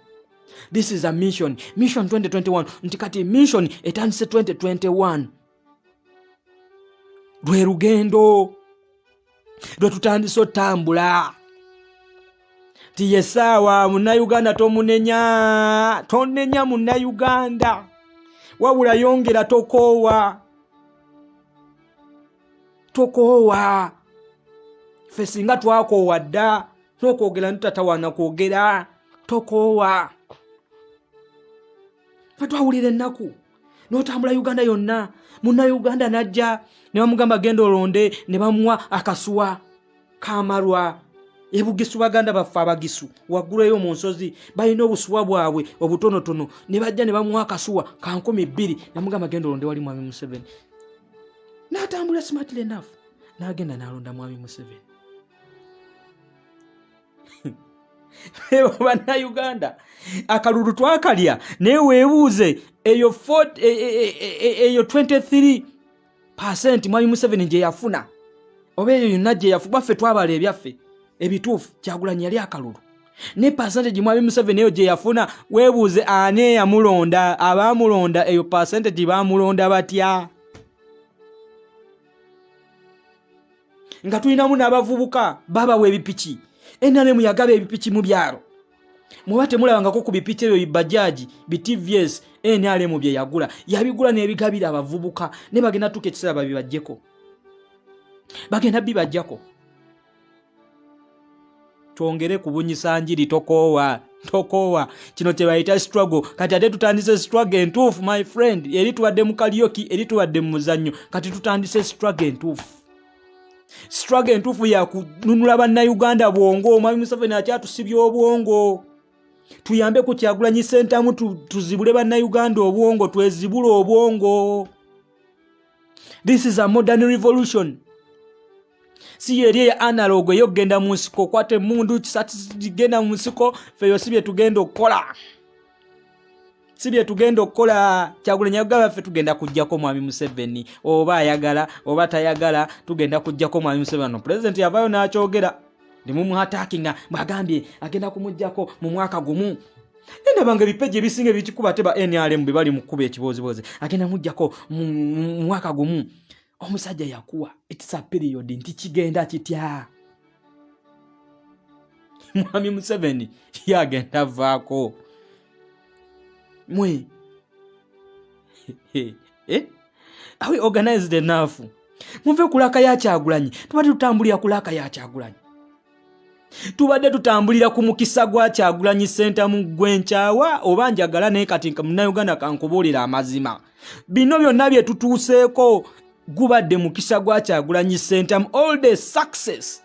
This is a mission. Mission 2021. Ntikati mission etandise 2021. Lwe rugendo. Lwe tutandise otambula. Ti yesawa Munnayuganda tomunenya. Tonenya Munnayuganda. Wabula yongera tokoowa. Tokoowa. Ffe singa twakoowa dda. Nokwogera ntatawaana kwogera. Tokoowa. Ffe twawulira ennaku. N'otambula Uganda yonna. Munnayuganda najja ne bamugamba genda olonde ne bamuwa akasuwa kamarwa. Ebugisu baganda baffe abagisu waggulu eyo mu nsozi balina obusuwa bwabwe obutonotono ne bajja ne bamuwa akasuwa ka 200 ne mugamba genda olonde wali Mwami Museveni. N'atambula smartly enough n'agenda n'alonda Mwami Museveni. Ebo Bannayuganda akalulu twakalya naye weebuuze eyo 23% Mwami Museveni gye yafuna oba eyo yonna gye yafu baffe twabala ebyaffe ebituufu Kyagulanyi yali akalulu ne percentage Mwami Museveni eyo gye yafuna weebuuze ani eyamulonda abaamulonda eyo percentage baamulonda batya nga tulinamu n'abavubuka babawa ebipiki NRM yagaba ebipiki mu byalo muba temulabangako ku bipiki ebyo bibajaji BTVS NRM bye yagula yabigula n'ebigabira abavubuka ne bagenda tuka ekiseera babibajjeko bagenda bibajjako. Twongere kubunyisa njiri tokoowa kino kye bayita struggle kati ate tutandise struggle entuufu my friend eri tuwadde mu karaoke eri tuwadde mu muzannyo kati tutandise struggle entuufu. Struggle entuufu ya kununula Bannayuganda bwongo. Mwami Museveni akyatusibye obwongo. Tuyambe ku Kyagulanyi Ssentamu tuzibule Bannayuganda obwongo twezibule obwongo. This is a modern revolution. Si yeri ya analog yo genda mu nsiko kwate mundu kisati genda mu nsiko feyo sibye tugenda okukola. Sibye tugenda okukola Kyagulanyi agaba ffe tugenda kujjako Mwami Museveni oba ayagala oba tayagala tugenda kujjako Mwami Museveni. President yavayo n'akyogera mumuhatakinga bagambye agenda kumujjako mu mwaka gumu. Nenda bange bipeje ebisinga ebikikuba teba NRM bwe bali mukuba ekibozibozi agenda mujjako mu mwaka gumu. Omusajja yakuwa it's a period nti kigenda kitya. Mwami Museveni yagenda vaako mwe are we organized enough? Muve kulaka ya Kyagulanyi tubadde tutambulira kulaka ya Kyagulanyi, tubadde tutambulira ku mukisa gwa Kyagulanyi Center mu gwenkyawa oba njagala naye kati Munnayuganda kankubuulira amazima bino byonna bye tutuuseeko gubadde mukisa gwa Kyagulanyi Center all the success.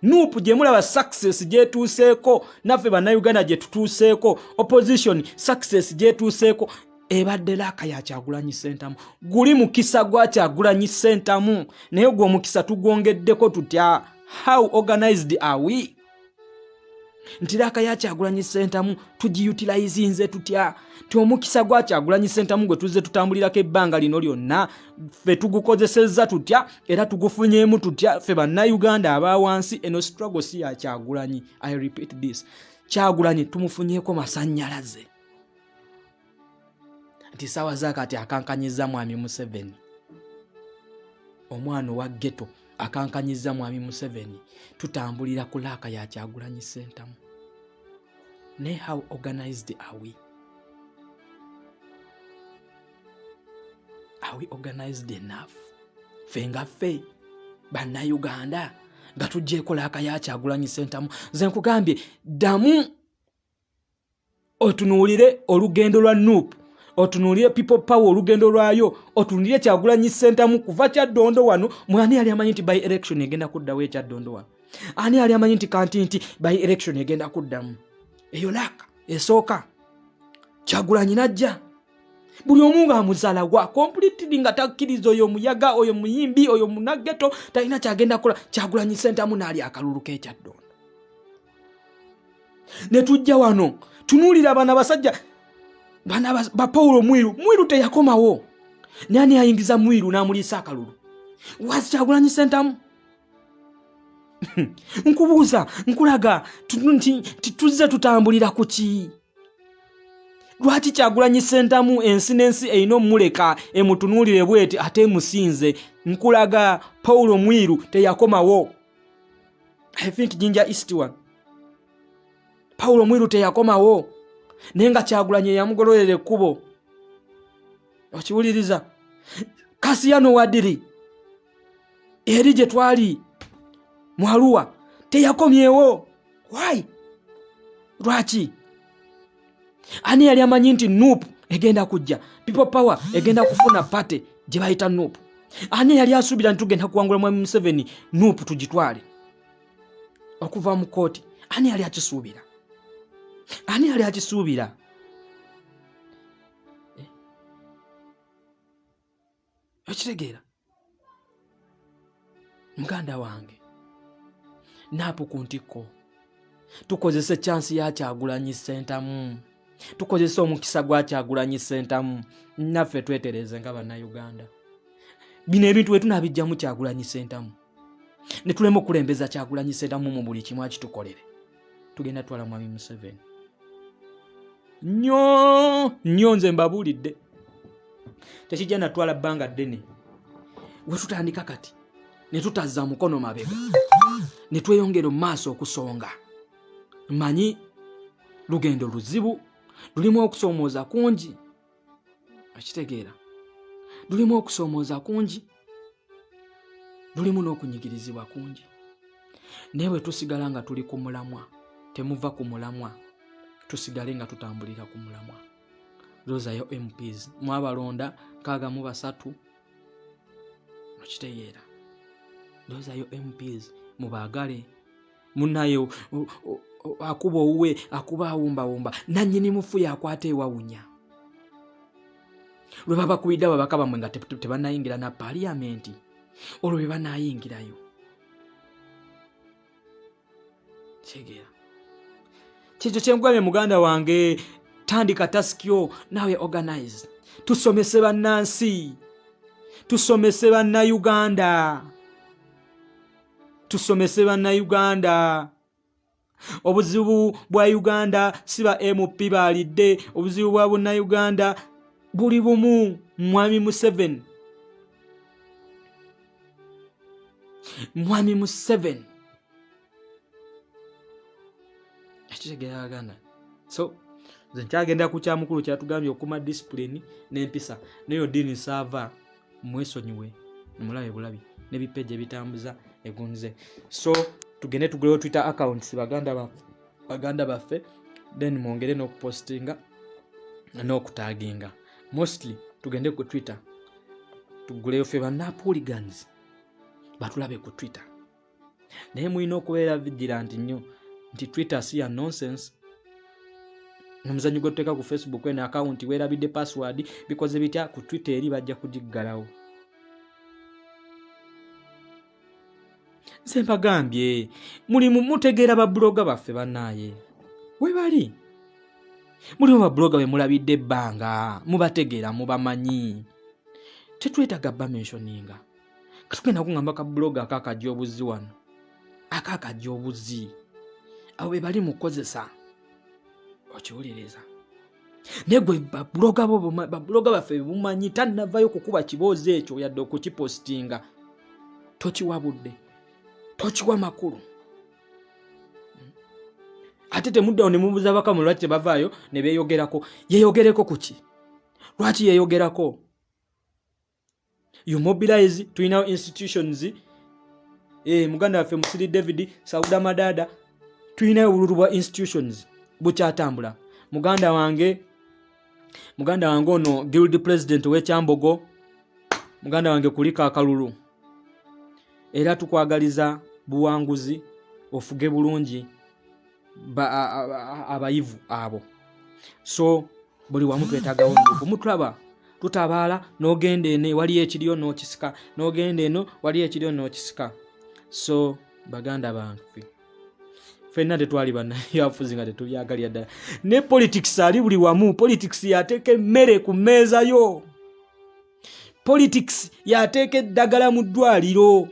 Nupu gye mulaba success gye tuuseeko naffe Bannayuganda gye tutuuseeko opposition success gye tuuseeko ebadde laka ya Kyagulanyi Center guli mukisa gwa Kyagulanyi Center naye gwo mukisa tugwongeddeko tutya. How organized are we? Nti laka ya Kyagulanyi Center tugiutilize nze tutya omukisa gwa Kyagulanyi Center gwe tuzze tutambulirako ebbanga lino lyonna ffe tugukozesezza tutya era tugufunyeemu tutya ffe Bannayuganda abawansi. Eno struggle si ya Kyagulanyi. I repeat this, Kyagulanyi tumufunyeeko masannyalaze. Nti sawa zakati akankanyiza Mwami Museveni, omwana wa ghetto akankanyiza Mwami Museveni, tutambulira ku laka ya Kyagulanyi Center. Ne how organized are we? Are we organized enough? Fenga fe Bannayuganda nga tujjeeko laka ya Kyagulanyi Center. Nze nkugambye ddamu otunuulire olugendo lwa Nuupu, otunuulire People Power olugendo lwayo, otunuulire Kyagulanyi Center kuva Kyaddondo wano. Mwani yali amanyi nti by election egenda kuddawo Kyaddondo wano? Ani yali amanyi nti kanti nti by election egenda kuddamu? Eyo laka esooka Kyagulanyi najja buli omu ng'amuzala gwa completely nga takkiriza oyo muyaga oyo muyimbi oyo munageto talina kyagenda kola. Kyagulanyi Center naali akalulu k'Ekyaddondo. Ne tujja wano tunuulira bana basajja bana ba Paulo Mwiru teyakomawo. Nani ayingiza Mwiru n'amuliisa akalulu? Was Kyagulanyi Center? Nkubuuza nkulaga tuzze tutambulira ku ki? Lwaki Kyagulanyi Center ensi n'ensi erina omuleka emutunuulire bweti ate musinze? Nkulaga Paulo Mwiru teyakomawo. I think Jinja East one Paulo Mwiru teyakomawo nenga Kyagulanyi yamugololera ekkubo. Okiwuliriza? Kasiyano Wadiri eri gye twali Mwaluwa teyakomyewo. Why? Lwaki? Ani yali amanyi nti Nuupu egenda kujja, People Power egenda kufuna pate gye bayita Nuupu? Ani yali asuubira nti tugenda kuwangula Mwami Museveni Nuupu tugitwale okuva mu kooti? Ani yali akisuubira? Ani yali akisuubira? Okitegeera muganda wange? Naapu ku ntikko tukozese chance ya Kyagulanyi Center tukozese omukisa gwa Kyagulanyi Center naffe twetereze nga Bannayuganda. Bino ebintu bwe tunabijjamu Kyagulanyi Center ne tulema okulembeza Kyagulanyi Center mu buli kimu akitukolere, tugenda twala Mwami Museveni. Nnyo nze mbabuulidde tekijja natwala bbanga ddene. We tutandika kati ne tutazza mukono mabega ne tweyongera mu maaso okusonga. Manyi lugendo luzibu, lulimu okusoomooza kungi. Okitegeera? Lulimu okusoomooza kungi, lulimu n'okunyigirizibwa kungi. Naye bwe tusigala nga tuli ku mulamwa, temuva ku mulamwa, tusigale nga tutambulira ku mulamwa. Loozayo MPs mwabalonda 63. Okitegeera? Loozayo MPs mubaagale. Munayo akuba owuwe akuba awumbawumba nannyini mufu yakwata ewawunya. Lwe baba kubidde ababaka bamwe nga tebannayingira na parliamenti olwo bye banaayingirayo. Kitegeera? Kikyo kyengwame muganda wange, tandika taskyo nawe organize. Tusomese bannansi, tusomese Bannayuganda. tusomese bannayuganda. Obuzibu bwa Uganda siba MP balidde, obuzibu bwa bannayuganda buli bumu. Mwami Museveni ekitegera Uganda. So nze nkyagenda ku kyamukulu kyatugambye okuma discipline n'empisa neyo dini sava mwesonyiwe mulabe bulabi n'ebipeje bitambuza egunze. So tugende tugulewo Twitter accounts baganda baffe, then mwongere n'okupostinga n'okutaginga. Mostly tugende ku Twitter tuguleyo ffe bannapooligans batulabe ku Twitter. Naye mulina okubeera vigilant nnyo nti Twitter si ya nonsense. Omuzanyo gwoteeka ku Facebook ene account weerabidde password bikoze bitya ku Twitter eri bajja kugiggalawo. Nze mpagambye mutegeera babloga baffe bannaaye we bali. Mulimu babloga be mulabidde ebbanga mubategeera mubamanyi. Tetwetaaga bamentioninga. Katugenda kungamba ka bloga akakajja obuzi wano. Akakajja obuzi. Abo be bali mukozesa. Okiwuliriza. Negwe babloga baffe bumanyi tannavayo kukuba kiboozi ekyo yadde okukipostinga. Tokiwabudde. Tokiwa makulu. Ate temuddawo ne mubuuza bakamu lwaki bavaayo ne beeyogerako. Yeeyogereko kuki? Lwaki yeeyogerako? You mobilize tulinawo institutions. Muganda waffe Musiri David Sauda Madada tulinayo obululu bwa institutions bukyatambula. Muganda wange ono guild president w'Ekyambogo, muganda wange Kulika Akalulu. Era tukwagaliza buwanguzi ofuge bulungi abayivu abo. So buli wamu twetagawo mutulaba tutabaala n'ogenda ene waliyo ekiriyo n'okisika, n'ogenda eno waliyo ekiriyo n'okisika. So baganda banfe ffenna tetwali bannayafuzi nga tetubyagalira ddala. Ne politics ali buli wamu. Politics yateeka emmere ku mmeeza yo. Politics yateeka eddagala mu ddwaliro.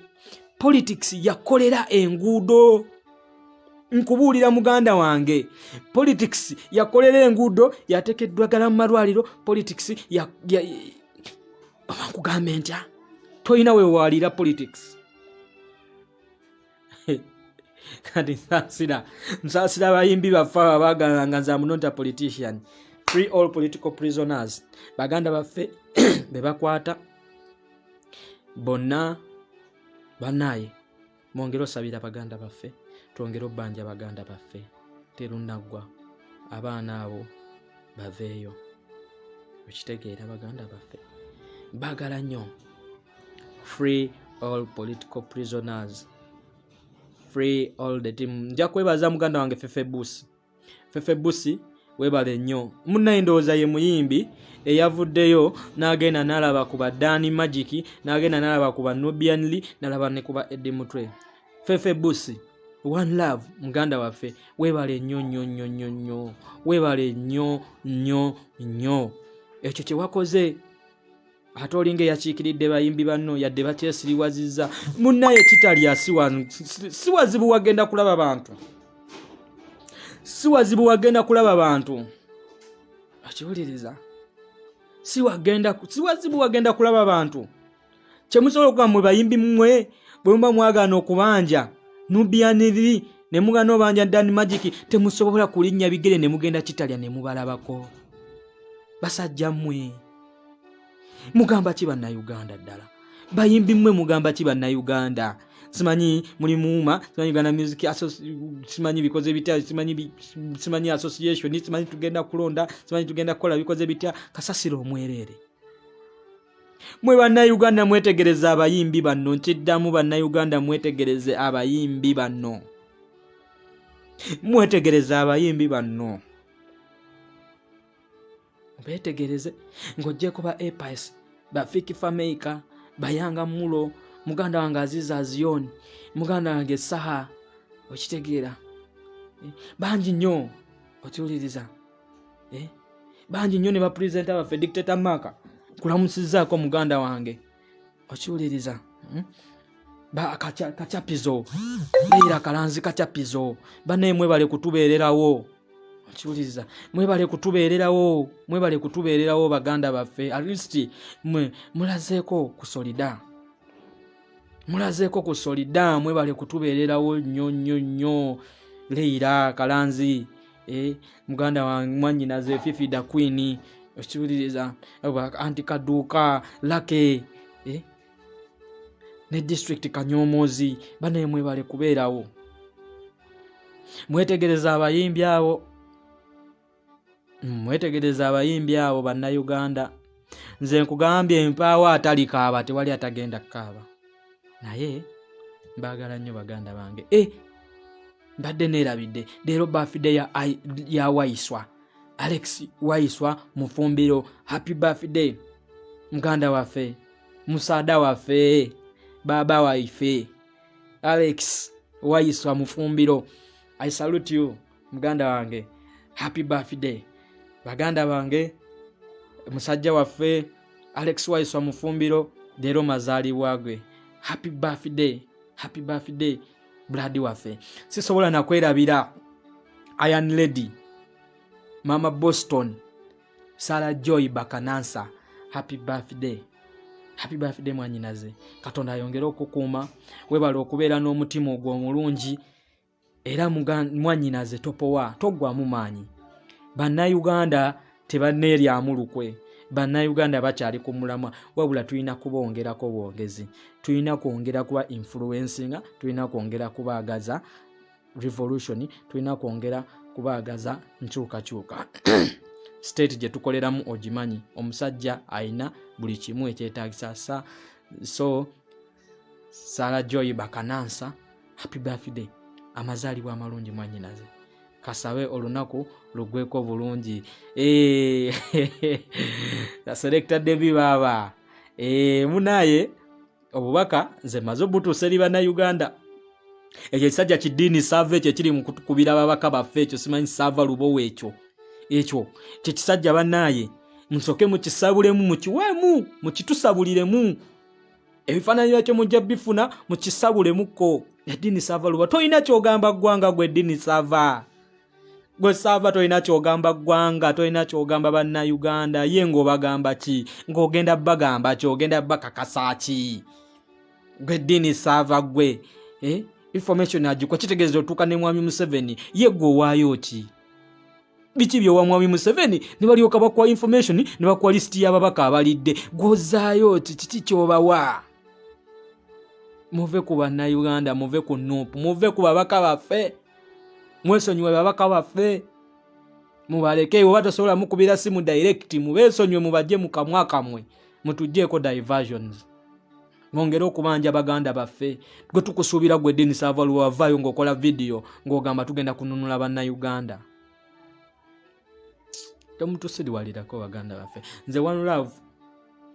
Politics yakolera enguudo. Nkubuulira muganda wange. Politics yakolera enguudo, yateeka eddagala mu malwaliro. Politics kugambe ntya toyina we waalira politics. Kati nsaasira abayimbi baffe abaagalanga nze amunonta politician. Free all political prisoners. Baganda baffe be bakwata bonna bannaaye mwongere osabira baganda baffe, twongere obbanja baganda baffe terunaggwa. Abaana abo baveeyo. Okitegeera baganda baffe baagala nnyo. Free all political prisoners. Free all the team. Nja kwebaza muganda wange Fefe Busi webale nnyo. Munnaye ndowooza ye muyimbi eyavuddeyo n'agenda n'alaba ku ba Dani Magic, n'agenda n'alaba ku ba Nubian Lee, n'alaba ne ku ba Eddie Mutwe. Fefe Busi, one love muganda waffe webale nnyo. Webale nnyo. Ekyo kye wakoze ate olinga yakiikiridde bayimbi banno yadde bakyesiriwazizza. Munnaye kitalya si wazibu wagenda kulaba bantu. Si wazibu akiwuliriza. Si wazibu wagenda kulaba bantu. Kye musobola okuba mwe bayimbi mmwe bwe muba mwagaana okubanja Nubian Lee ne mugana obanja Dani Magic temusobola kulinnya bigere ne mugenda kitalya ne mubalabako. Basajja mmwe mugamba ki bannayuganda ddala? Bayimbi mmwe mugamba ki bannayuganda? Simanyi muli muuma, simanyi Uganda Music Association, simanyi bikoze bitya, simanyi association, simanyi tugenda kulonda, simanyi tugenda kukola bikoze bitya. Kasasiro omwerere. Mwe bannayuganda mwetegereza abayimbi banno. Nkiddamu bannayuganda mwetegereze abayimbi banno. Mwetegereza abayimbi banno. Betegereze ng'oggyeko ba Epis, ba Fiki Fameka, Bayanga Mulo, muganda wange Aziza Azioni, muganda wange Saha. Okitegeera bangi nnyo okiwuliriza. Bangi nnyo ne bapresenta baffe Dictator Maka kulamusizzaako muganda wange okiwuliriza. kachapizo Leila Kalanzi kachapizo bane mwebale kutubeererawo kiwuliriza mwebale kutubeererawo baganda baffe at least mulazeeko ku solida mwebale kutubeererawo nnyo Leila Kalanzi muganda wa mwannyinaze Fifi da Queen kiwuliriza anti Kaduka Lake ne district Kanyomozi bane mwebale kubeerawo mwetegereza abayimbi abo bannayuganda nze nkugambye empaawo atalikaaba tewali atagenda kukaaba naye mbagala nnyo baganda bange mbadde neerabidde leero birthday ya Waiswa Alex Waiswa Mufumbiro happy birthday muganda waffe musaada waffe baba waife Alex Waiswa Mufumbiro I salute you muganda wange happy birthday baganda bange musajja waffe Alex Waiswa Mufumbiro leero mazaalibwa gwe happy birthday blood waffe sisobola nakwerabira Iron Lady Mama Boston Sarah Joy Bakanansa happy birthday mwanyinaze Katonda ayongere okukuuma webale okubeera n'omutima ogwo omulungi era mwanyinaze topowa toggwamu maanyi bannayuganda tebanneeryamu lukwe bannayuganda bakyali ku mulamwa wabula tulina kubongerako bwogezi tulina kwongera kuba influencinga tulina kwongera kubaagaza revolution tulina kwongera kubaagaza nkyukakyuka state gye tukoleramu ogimanyi omusajja ayina buli kimu ekyetaagisa so Sarah Joy Bakanansa happy birthday amazaalibwa amalungi mwanyinaze kasawe olunaku lugweko bulungi selector Debbie baba munaye obubaka nze mazo butuuse eri bannayuganda ekyo kisajja kidiini saava ekyo kiri mu kutukubira ababaka baffe ekyo simanyi saava lubowo ekyo kyekisajja bannaye musoke mukisabulemu mukiweemu mukitusabuliremu ebifaananyi byakyo mujja bifuna mukisabulemuko eddiini saava lubowo toyina kyogamba ggwanga gwe eddiini saava gwe saava toyina kyogamba ggwanga toyina kyogamba bannayuganda ye ng'obagamba ki ng'ogenda bagamba ki ogenda bakakasa ki gwe eddiini saava gwe information agikwa kitegeeza otuuka ne mwami Museveni ye gwe owaayo ki biki byowa mwami Museveni ne balyoka bakwa information ne bakwa listi y'ababaka abalidde gwozaayo kiki kyobawa muve ku bannayuganda muve ku nuupu muve ku babaka baffe mwesonyiwe babaka baffe mubaleke oba tosobola mukubira simu direct mubeesonyiwe mubajje mu kamwa kamwe mutuggyeko diversions mwongere okubanja baganda baffe gwe tukusuubira gwe eddiini saava luwavaayo ng'okola video ng'ogamba tugenda kununula bannayuganda temutusiriwalirako baganda baffe nze one love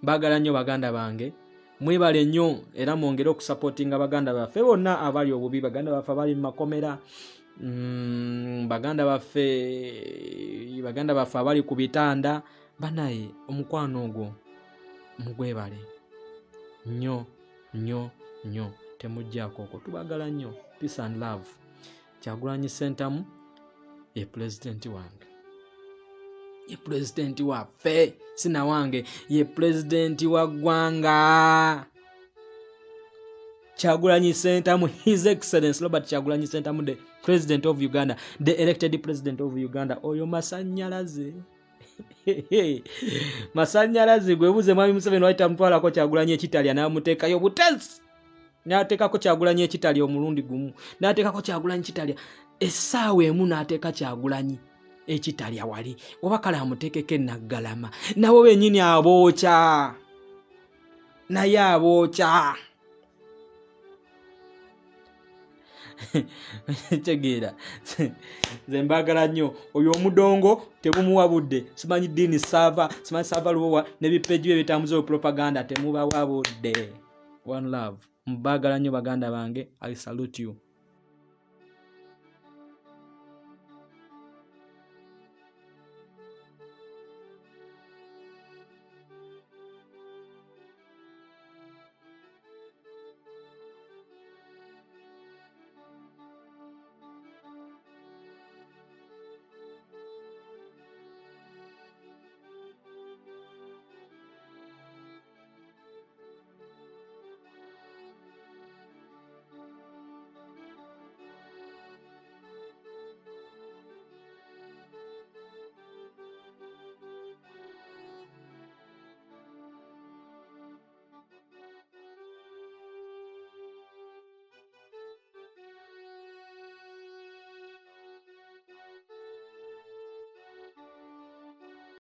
mbagala nnyo baganda bange mwebale nnyo era mwongere okusupportinga baganda baffe bonna abali obubi baganda baffe abali mu makomera baganda baffe abali ku bitanda banaye omukwano ogwo mugwebale nnyo temujjaako okwo tubagala nnyo peace and love Kyagulanyi Ssentamu ye president wange ye president waffe sina wange ye president wa ggwanga Kyagulanyi Ssentamu His Excellency Robert Kyagulanyi Ssentamu the president of Uganda the elected president of Uganda oyo masannyalaze masannyalaze gwebuze mwami Museveni waita mutwalako Kyagulanyi ekitalya n'amuteekayo butezi n'ateekako Kyagulanyi ekitalya omulundi gumu n'ateekako Kyagulanyi kitalya essaawa emu n'ateeka Kyagulanyi ekitalya wali oba kale amuteekeko enaggalama nabo bennyini abookya naye abookya tegeera nze mbagala nnyo oyo omudongo temumuwabudde simanyi ddiini saava simanyi saava lubowa n'ebipeji bye bitambuza propaganda temubawabudde one love mbagala nnyo baganda bange I salute you